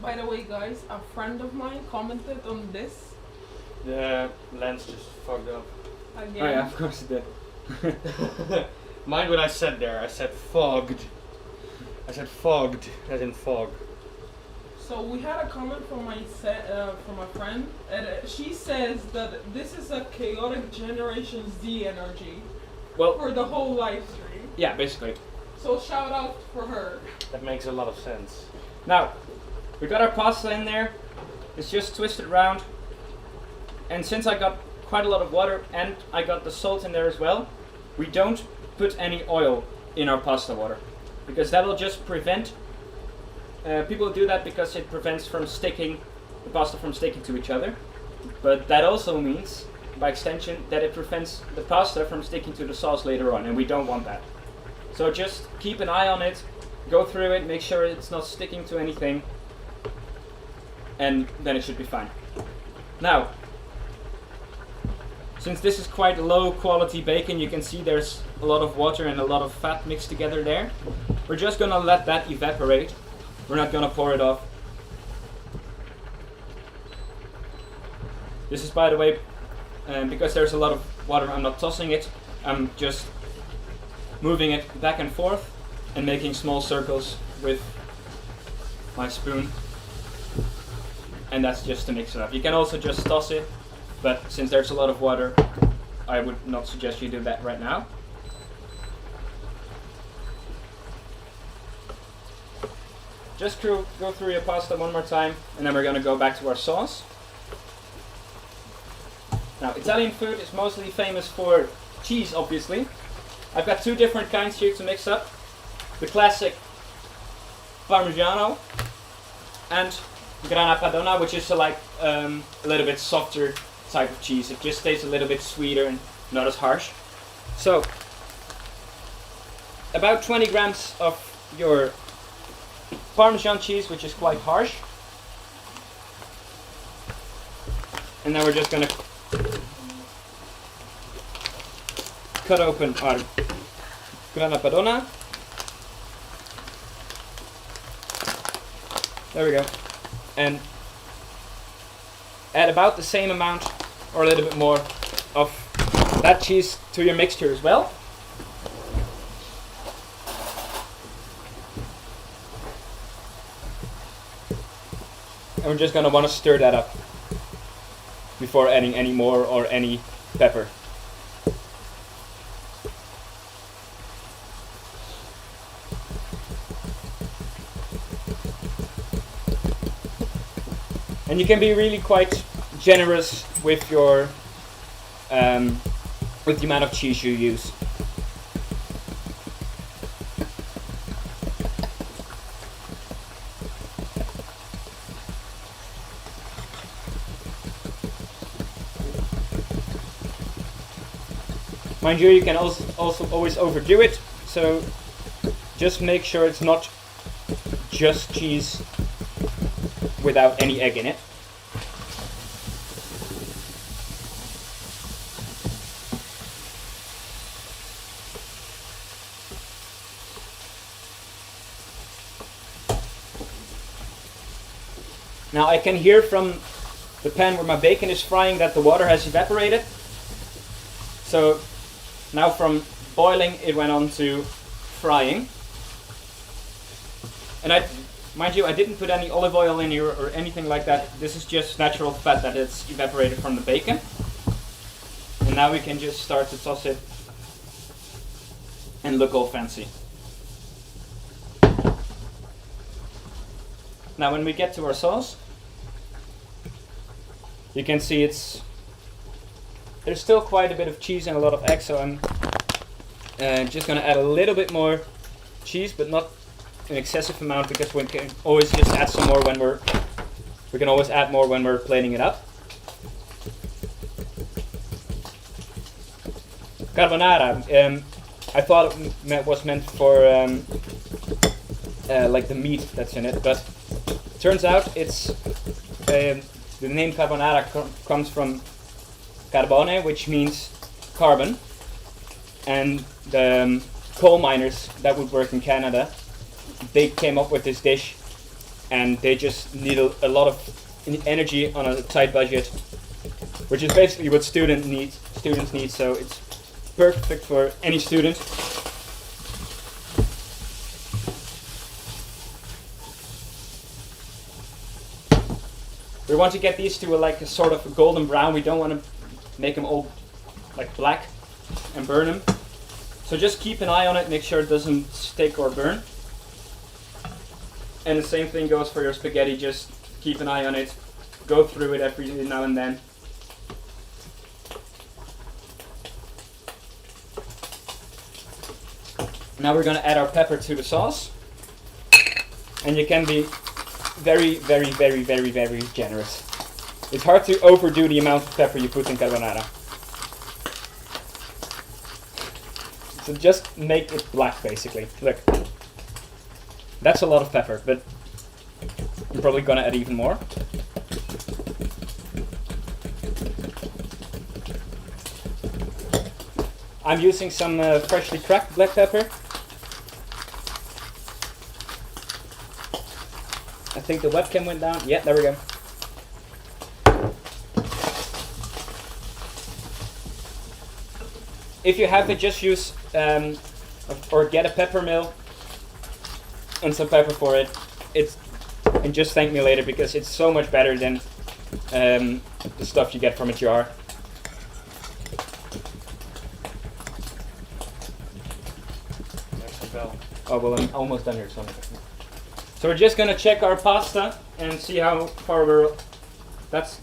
By the way, guys, a friend of mine commented on this The lens just fucked up. again. oh yeah, of course it did. Mind what I said there. I said fogged. I said fogged, as in fog. So we had a comment from from a friend, and she says that this is a chaotic Generation Z energy Well, for the whole live stream. yeah, basically. So shout out for her. That makes a lot of sense. Now, we got our pasta in there. It's just twisted around. And since I got quite a lot of water and I got the salt in there as well, we don't put any oil in our pasta water. Because that will just prevent, people do that because it prevents from sticking, the pasta from sticking to each other. But that also means, by extension, that it prevents the pasta from sticking to the sauce later on, and we don't want that. So just keep an eye on it, go through it, make sure it's not sticking to anything, and then it should be fine. Now, since this is quite low quality bacon, you can see there's a lot of water and a lot of fat mixed together there. We're just gonna let that evaporate. We're not gonna pour it off. This is, by the way, because there's a lot of water, I'm not tossing it. I'm just moving it back and forth and making small circles with my spoon. And that's just to mix it up. You can also just toss it, but since there's a lot of water, I would not suggest you do that right now. Just go through your pasta one more time, and then we're going to go back to our sauce. Now, Italian food is mostly famous for cheese, obviously. I've got two different kinds here to mix up. The classic Parmigiano and Grana Padano, which is a little bit softer type of cheese. It just tastes a little bit sweeter and not as harsh. So, about 20 grams of your Parmesan cheese, which is quite harsh. And then we're just going to cut open our Grana Padano. There we go. And add about the same amount or a little bit more of that cheese to your mixture as well. And we're just going to want to stir that up before adding any more or any pepper. And you can be really quite generous with your with the amount of cheese you use. Mind you, you can also always overdo it, so just make sure it's not just cheese without any egg in it. Now I can hear from the pan where my bacon is frying that the water has evaporated. So now from boiling it went on to frying. And mind you, I didn't put any olive oil in here or anything like that. This is just natural fat that it's evaporated from the bacon. And now we can just start to toss it and look all fancy. Now when we get to our sauce, you can see there's still quite a bit of cheese and a lot of egg, so I'm just going to add a little bit more cheese, but not an excessive amount, because we can always just add some more when we can always add more when we're plating it up. Carbonara, I thought it was meant for like the meat that's in it, but turns out it's the name carbonara comes from carbone, which means carbon, and the coal miners that would work in Canada, they came up with this dish, and they just need a lot of energy on a tight budget, which is basically what students need. So it's perfect for any student. We want to get these to a sort of a golden brown. We don't want to make them all like black and burn them. So just keep an eye on it, make sure it doesn't stick or burn. And the same thing goes for your spaghetti, just keep an eye on it, go through it every now and then. Now we're going to add our pepper to the sauce. And you can be very, very, very, very, very generous. It's hard to overdo the amount of pepper you put in carbonara. So just make it black, basically. Look. That's a lot of pepper, but I'm probably gonna add even more. I'm using some freshly cracked black pepper. I think the webcam went down. Yeah, there we go. if you have it, just use or get a pepper mill and some pepper for it. And just thank me later because it's so much better than the stuff you get from a jar. There's some bell. Oh well, I'm almost done here. So we're just gonna check our pasta and see how far that's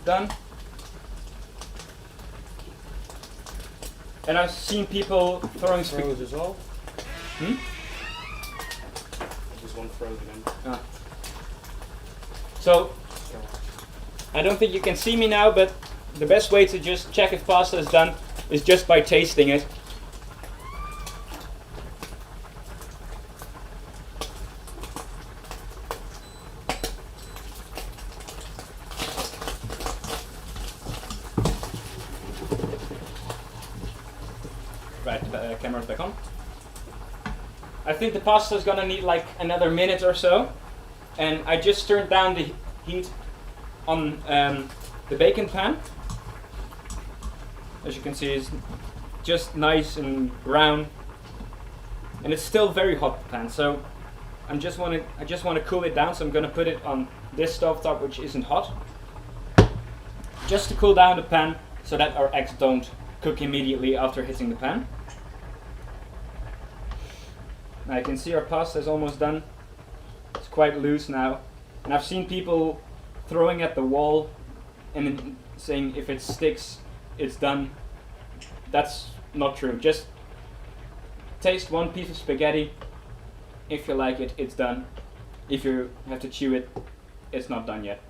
done. And I've seen people throwing Froze as well. Hmm? Just one frozen in. Ah. So I don't think you can see me now, but the best way to just check if pasta is done is just by tasting it. Right, camera's back on. I think the pasta is gonna need like another minute or so, and I just turned down the heat on the bacon pan. As you can see, it's just nice and brown, and it's still very hot pan. So I just want to cool it down. So I'm gonna put it on this stovetop, which isn't hot, just to cool down the pan, so that our eggs don't cook immediately after hitting the pan. Now you can see our pasta is almost done. It's quite loose now, and I've seen people throwing at the wall and then saying if it sticks, it's done. That's not true. Just taste one piece of spaghetti. If you like it, it's done. If you have to chew it, it's not done yet.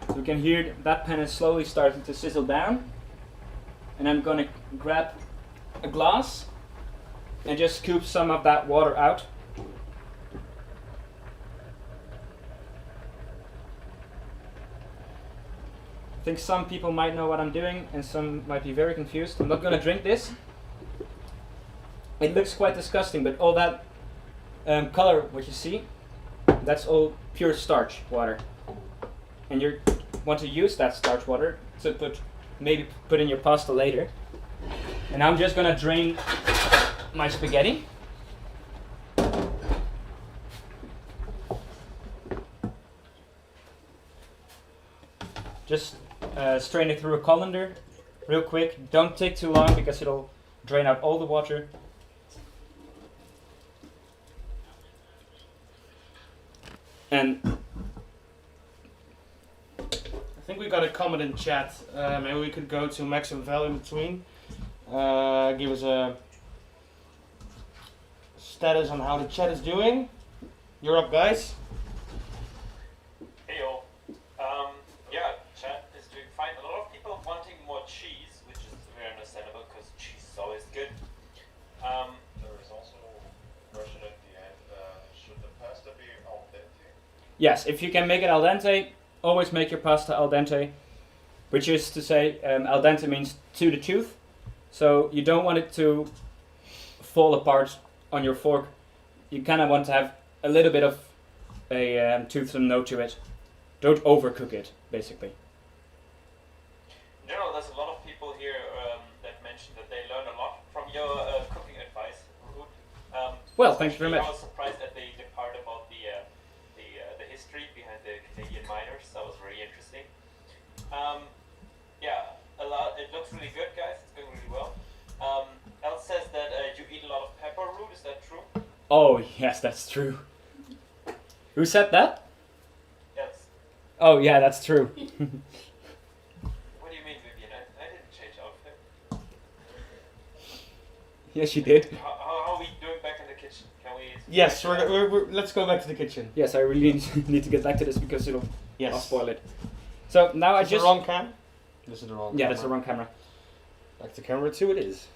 So we can hear that pan is slowly starting to sizzle down, and I'm gonna grab a glass and just scoop some of that water out. I think some people might know what I'm doing and some might be very confused. I'm not gonna drink this. It looks quite disgusting, but all that color, what you see, that's all pure starch water. And you want to use that starch water to maybe put in your pasta later. And I'm just gonna drain my spaghetti. Just strain it through a colander real quick. Don't take too long because it'll drain out all the water. And I think we got a comment in chat. Maybe we could go to Max and Val in between. Give us a status on how the chat is doing. You're up, guys. Heyo. Yeah, chat is doing fine. A lot of people wanting more cheese, which is very understandable because cheese is always good. There is also a question at the end. Should the pasta be al dente? yes, if you can make it al dente, always make your pasta al dente, which is to say, al dente means to the tooth. So you don't want it to fall apart on your fork. You kind of want to have a little bit of a toothsome note to it. Don't overcook it, basically. In general, there's a lot of people here that mentioned that they learn a lot from your cooking advice, Ruud. Well, thank you very much. I was surprised at the part about the history behind the Canadian miners. That was very interesting. Yeah, it looks really good, guys. It's going really well. El says that you eat a lot of pepper, Ruud. Is that true? Oh, yes, that's true. Who said that? Yes. Oh, yeah, that's true. What do you mean, Vivian? I didn't change outfit. Yes, you did. How are we doing back in the kitchen? Can we? Yes, let's go back to the kitchen. Yes, I really need to get back to this because I'll Yes. spoil it. So now I Is this just... the wrong cam? This is the wrong Yeah, camera. that's the wrong camera. Back to camera 2 it is.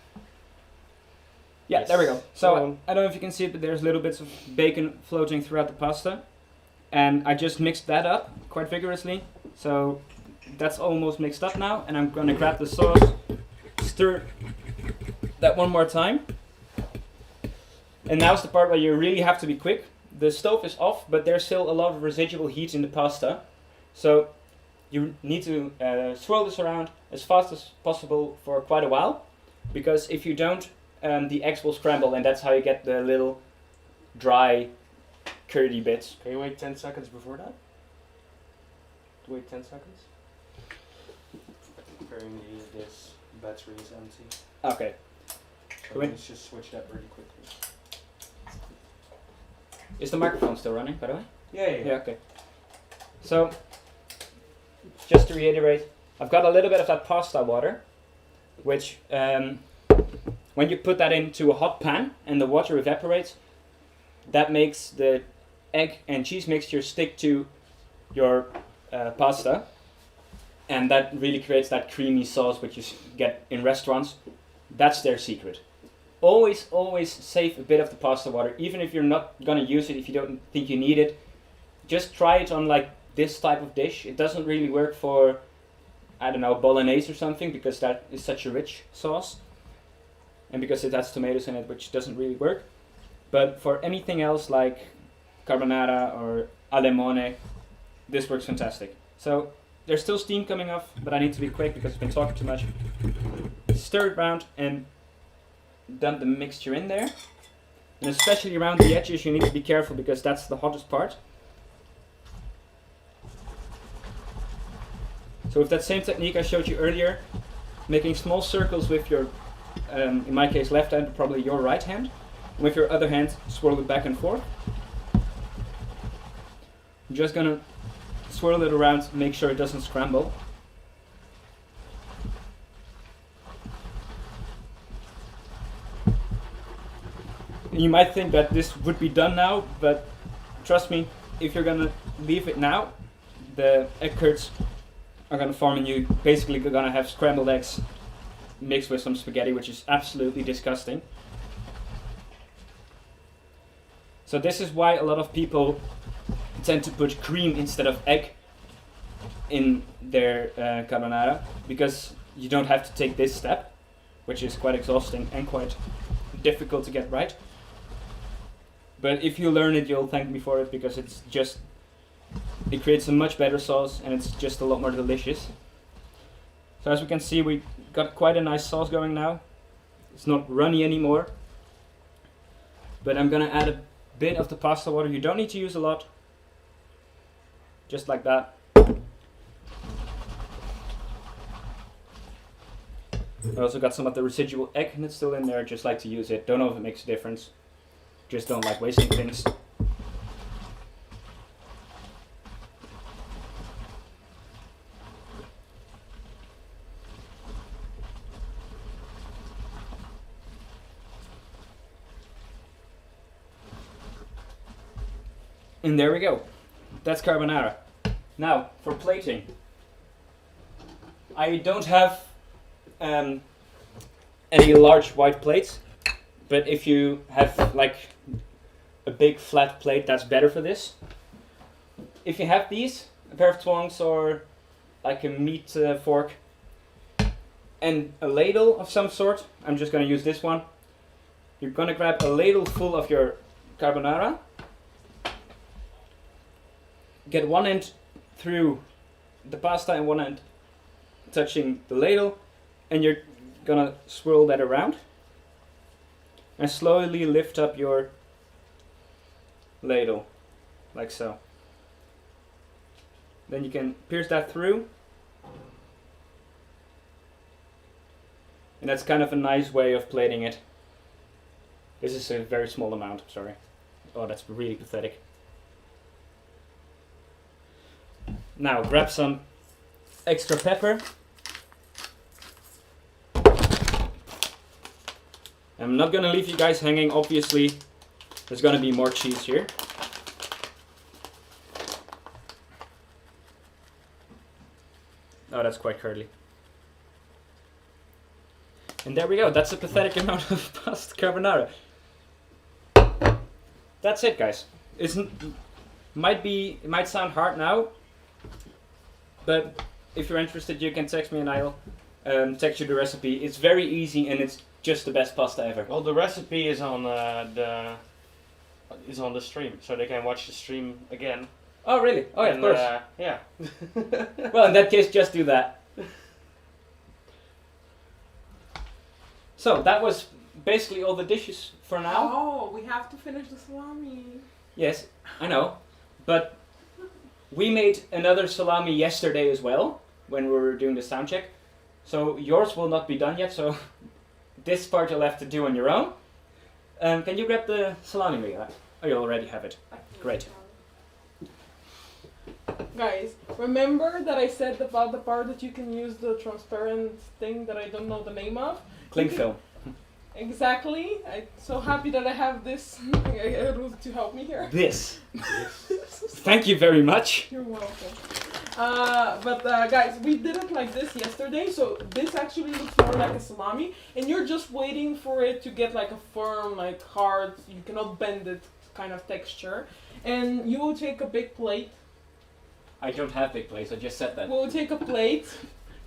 Yeah, Yes. there we go. Go So on. I don't know if you can see it, but there's little bits of bacon floating throughout the pasta. And I just mixed that up quite vigorously. So that's almost mixed up now. And I'm going to grab the sauce, stir that one more time. And now's the part where you really have to be quick. The stove is off, but there's still a lot of residual heat in the pasta. So you need to swirl this around as fast as possible for quite a while, because if you don't, the eggs will scramble, and that's how you get the little dry, curdy bits. Can you wait 10 seconds before that? Wait 10 seconds. Apparently this battery is empty. Okay. So let's just switch that really quickly. Is the microphone still running, by the way? Yeah. Okay. So, just to reiterate, I've got a little bit of that pasta water, which when you put that into a hot pan and the water evaporates, that makes the egg and cheese mixture stick to your pasta, and that really creates that creamy sauce which you get in restaurants. That's their secret. Always save a bit of the pasta water, even if you're not gonna use it, if you don't think you need it. Just try it on like this type of dish. It doesn't really work for, I don't know, bolognese or something, because that is such a rich sauce, and because it has tomatoes in it, which doesn't really work. But for anything else like carbonara or al limone, this works fantastic. So there's still steam coming off, but I need to be quick because I've been talking too much. Stir it around and dump the mixture in there. And especially around the edges, you need to be careful because that's the hottest part. So with that same technique I showed you earlier, making small circles with your, in my case, left hand, probably your right hand. And with your other hand, swirl it back and forth. I'm just gonna swirl it around, make sure it doesn't scramble. And you might think that this would be done now, but trust me, if you're gonna leave it now, the egg curds are gonna form and you basically gonna have scrambled eggs mixed with some spaghetti, which is absolutely disgusting. So this is why a lot of people tend to put cream instead of egg in their carbonara, because you don't have to take this step, which is quite exhausting and quite difficult to get right. But if you learn it, you'll thank me for it, because it creates a much better sauce and it's just a lot more delicious. So as we can see, we got quite a nice sauce going now. It's not runny anymore. But I'm gonna add a bit of the pasta water. You don't need to use a lot. Just like that. I also got some of the residual egg and it's still in there. Just like to use it. Don't know if it makes a difference. Just don't like wasting things. And there we go. That's carbonara. Now, for plating. I don't have any large white plates, but if you have like a big flat plate, that's better for this. If you have these, a pair of tongs or like a meat fork and a ladle of some sort, I'm just going to use this one. You're going to grab a ladle full of your carbonara. Get one end through the pasta and one end touching the ladle, and you're gonna swirl that around and slowly lift up your ladle like so. Then you can pierce that through, and that's kind of a nice way of plating it. This is a very small amount, sorry. Oh, that's really pathetic. Now grab some extra pepper. I'm not gonna leave you guys hanging, obviously. There's gonna be more cheese here. Oh, that's quite curly. And there we go, that's a pathetic amount of pasta carbonara. That's it, guys. It might sound hard now, but if you're interested, you can text me and I'll text you the recipe. It's very easy and it's just the best pasta ever. Well, the recipe is on the stream, so they can watch the stream again. Oh, really? Oh, yeah, of And, course. Yeah. Well, in that case, just do that. So, that was basically all the dishes for now. Oh, we have to finish the salami. Yes, I know. But we made another salami yesterday as well, when we were doing the sound check. So, yours will not be done yet, so this part you'll have to do on your own. Can you grab the salami, Mihaela? Oh, you already have it. Great. Guys, remember that I said about the part that you can use the transparent thing that I don't know the name of? Cling film. Exactly. I'm so happy that I have this Ruud to help me here. This. Thank you very much. You're welcome. But guys, we did it like this yesterday, so this actually looks more like a salami, and you're just waiting for it to get like a firm, like hard, you cannot bend it kind of texture. And you will take a big plate. I don't have big plates, I just said that. We'll take a plate,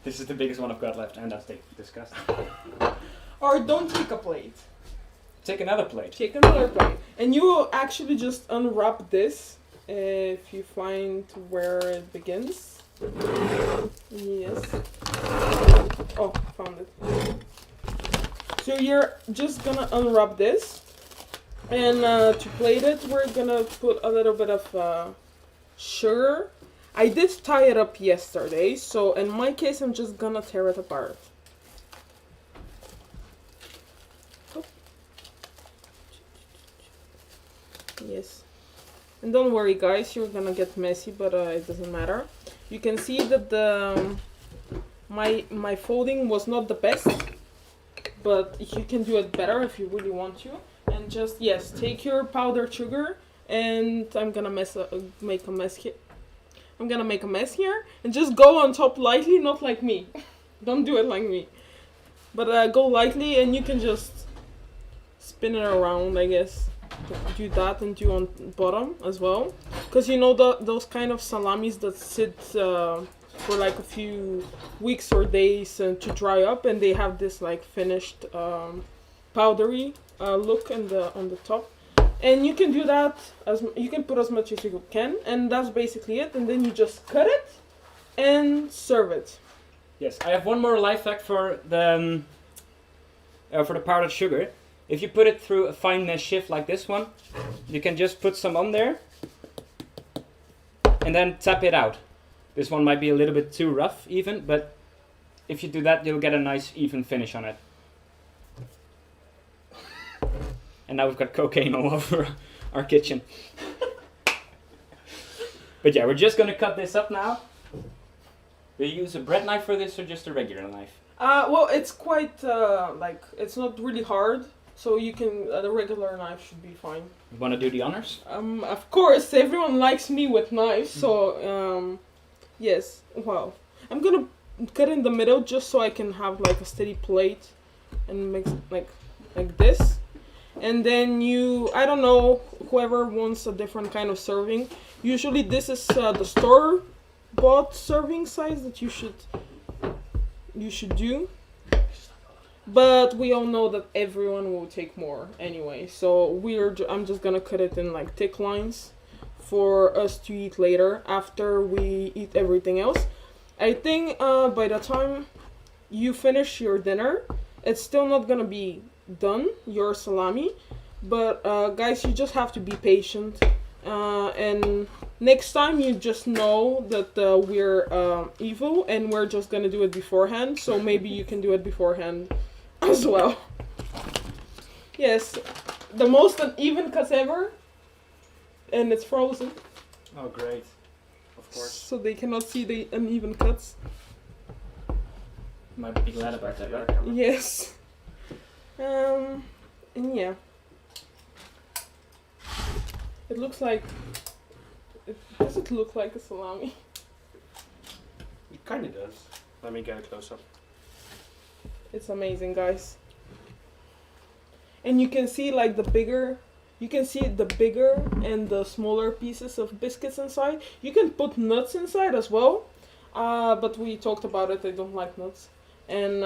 This is the biggest one I've got left, and that's disgusting. or don't take a plate. Take another plate. Take another plate, and you will actually just unwrap this if you find where it begins. Yes. Oh, found it. So you're just gonna unwrap this, and to plate it, we're gonna put a little bit of sugar. I did tie it up yesterday, so in my case, I'm just gonna tear it apart. Yes. And don't worry, guys, you're gonna get messy, but it doesn't matter. You can see that the my folding was not the best, but you can do it better if you really want to. And just, yes, take your powdered sugar, and I'm gonna make a mess here. I'm gonna make a mess here, and just go on top lightly, not like me. Don't do it like me. But go lightly, and you can just spin it around, I guess. Do that and do on bottom as well, because you know those kind of salamis that sit for like a few weeks or days to dry up, and they have this like finished powdery look on the top. And you can do that you can put as much as you can, and that's basically it. And then you just cut it and serve it. Yes, I have one more life hack for the powdered sugar. If you put it through a fine mesh sieve like this one, you can just put some on there and then tap it out. This one might be a little bit too rough even, but if you do that, you'll get a nice even finish on it. And now we've got cocaine all over our kitchen. But yeah, we're just gonna cut this up now. Do you use a bread knife for this or just a regular knife? Well, it's quite it's not really hard, so you can the regular knife should be fine. You wanna do the honors? Of course, everyone likes me with knives, so yes. Well, I'm gonna cut in the middle just so I can have like a steady plate and mix like this. And then I don't know, whoever wants a different kind of serving. Usually this is the store-bought serving size that you should do. But we all know that everyone will take more anyway. So I'm just gonna cut it in like thick lines for us to eat later after we eat everything else. I think by the time you finish your dinner, it's still not gonna be done, your salami, but guys, you just have to be patient, and next time you just know that we're evil and we're just gonna do it beforehand, so maybe you can do it beforehand as well. Yes, the most uneven cuts ever, and it's frozen. Oh, great. Of course. So they cannot see the uneven cuts. Might be glad about that, right? Yes. And yeah. It looks like... Does it look like a salami? It kind of does. Let me get a close up. It's amazing, guys. And you can see like the bigger... You can see the bigger and the smaller pieces of biscuits inside. You can put nuts inside as well. But we talked about it. I don't like nuts. And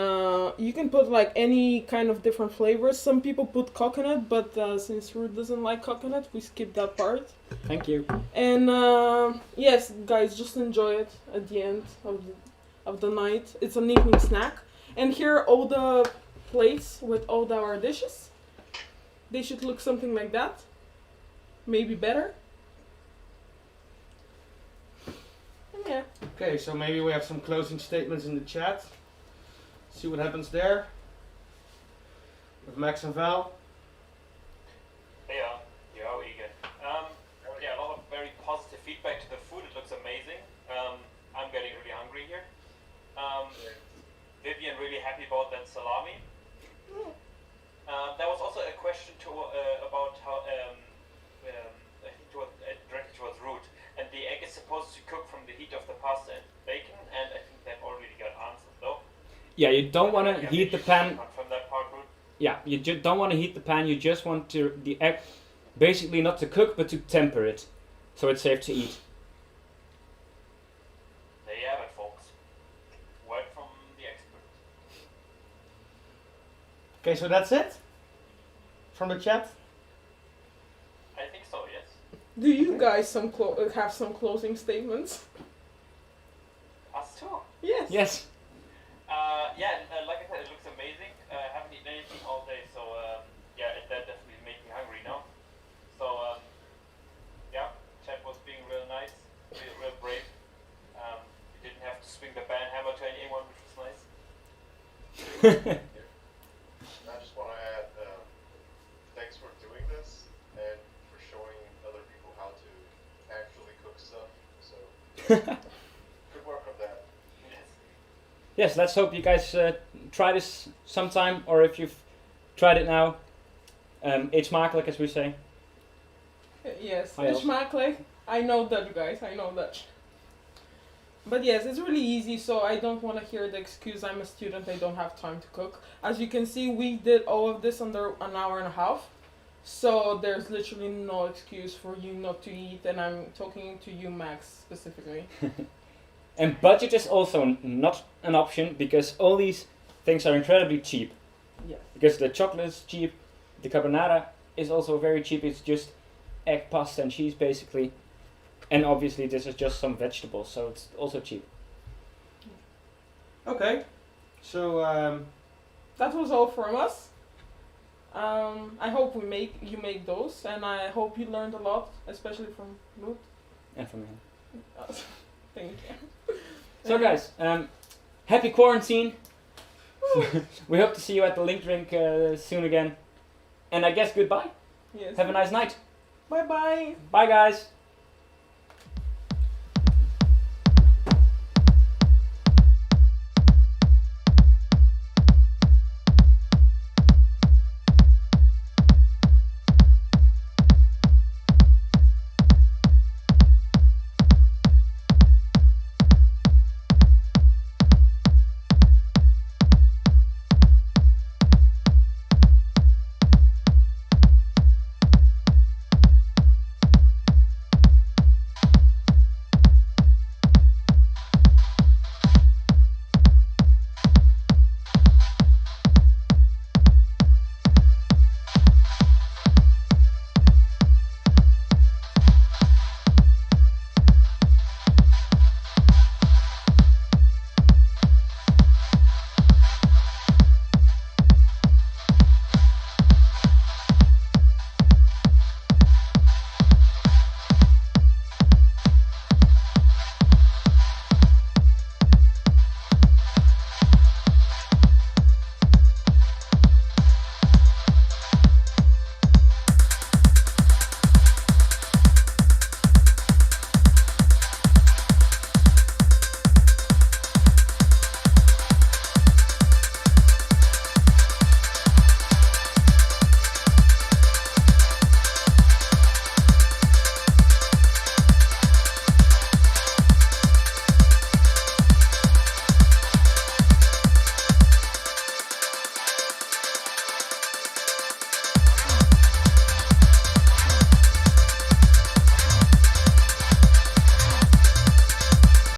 you can put like any kind of different flavors. Some people put coconut, but since Ruud doesn't like coconut, we skip that part. Thank you. And yes, guys, just enjoy it at the end of the night. It's an evening snack. And here are all the plates with all our dishes. They should look something like that. Maybe better. And yeah. Okay, so maybe we have some closing statements in the chat. See what happens there. With Max and Val. Yeah, we get. Yeah, a lot of very positive feedback to the food. It looks amazing. I'm getting really hungry here. Vivian really happy about that salami. There was also a question about how I think directed towards Ruud, and the egg is supposed to cook from the heat of the pasta and bacon, and I think that already got answered though. Yeah, you don't want to heat the pan. From that part, Ruud. Yeah, you don't want to heat the pan. You just want the egg, basically not to cook, but to temper it, so it's safe to eat. There you have it, folks. Word from the expert. Okay, so that's it? From the chat? I think so, yes. Do you guys have some closing statements? Us too. Yes. Yes. Yeah, like I said, it looks amazing. I haven't eaten anything all day, so yeah, that definitely made me hungry now. So yeah, Chad was being real nice, real brave. You didn't have to swing the ban hammer to anyone, which was nice. I just want to add, thanks for doing this and for showing other people how to actually cook stuff. So, good work on that. Yes. Yes, let's hope you guys try this sometime, or if you've tried it now, eet smakelijk, as we say. Yes, Hi, Els. smakelijk. I know Dutch, guys. I know Dutch. But yes, it's really easy, so I don't want to hear the excuse I'm a student, I don't have time to cook. As you can see, we did all of this under an hour and a half. So there's literally no excuse for you not to eat, and I'm talking to you, Max, specifically. And budget is also not an option, because all these things are incredibly cheap. Yes. Because the chocolate is cheap, the carbonara is also very cheap, it's just egg, pasta and cheese basically. And obviously this is just some vegetables, so it's also cheap. Okay, so That was all from us. I hope you make those, and I hope you learned a lot, especially from Ruud. And from him. Thank you. So guys, happy quarantine. We hope to see you at the Link Drink soon again. And I guess goodbye. Yes. Have a nice night. Bye bye. Bye guys.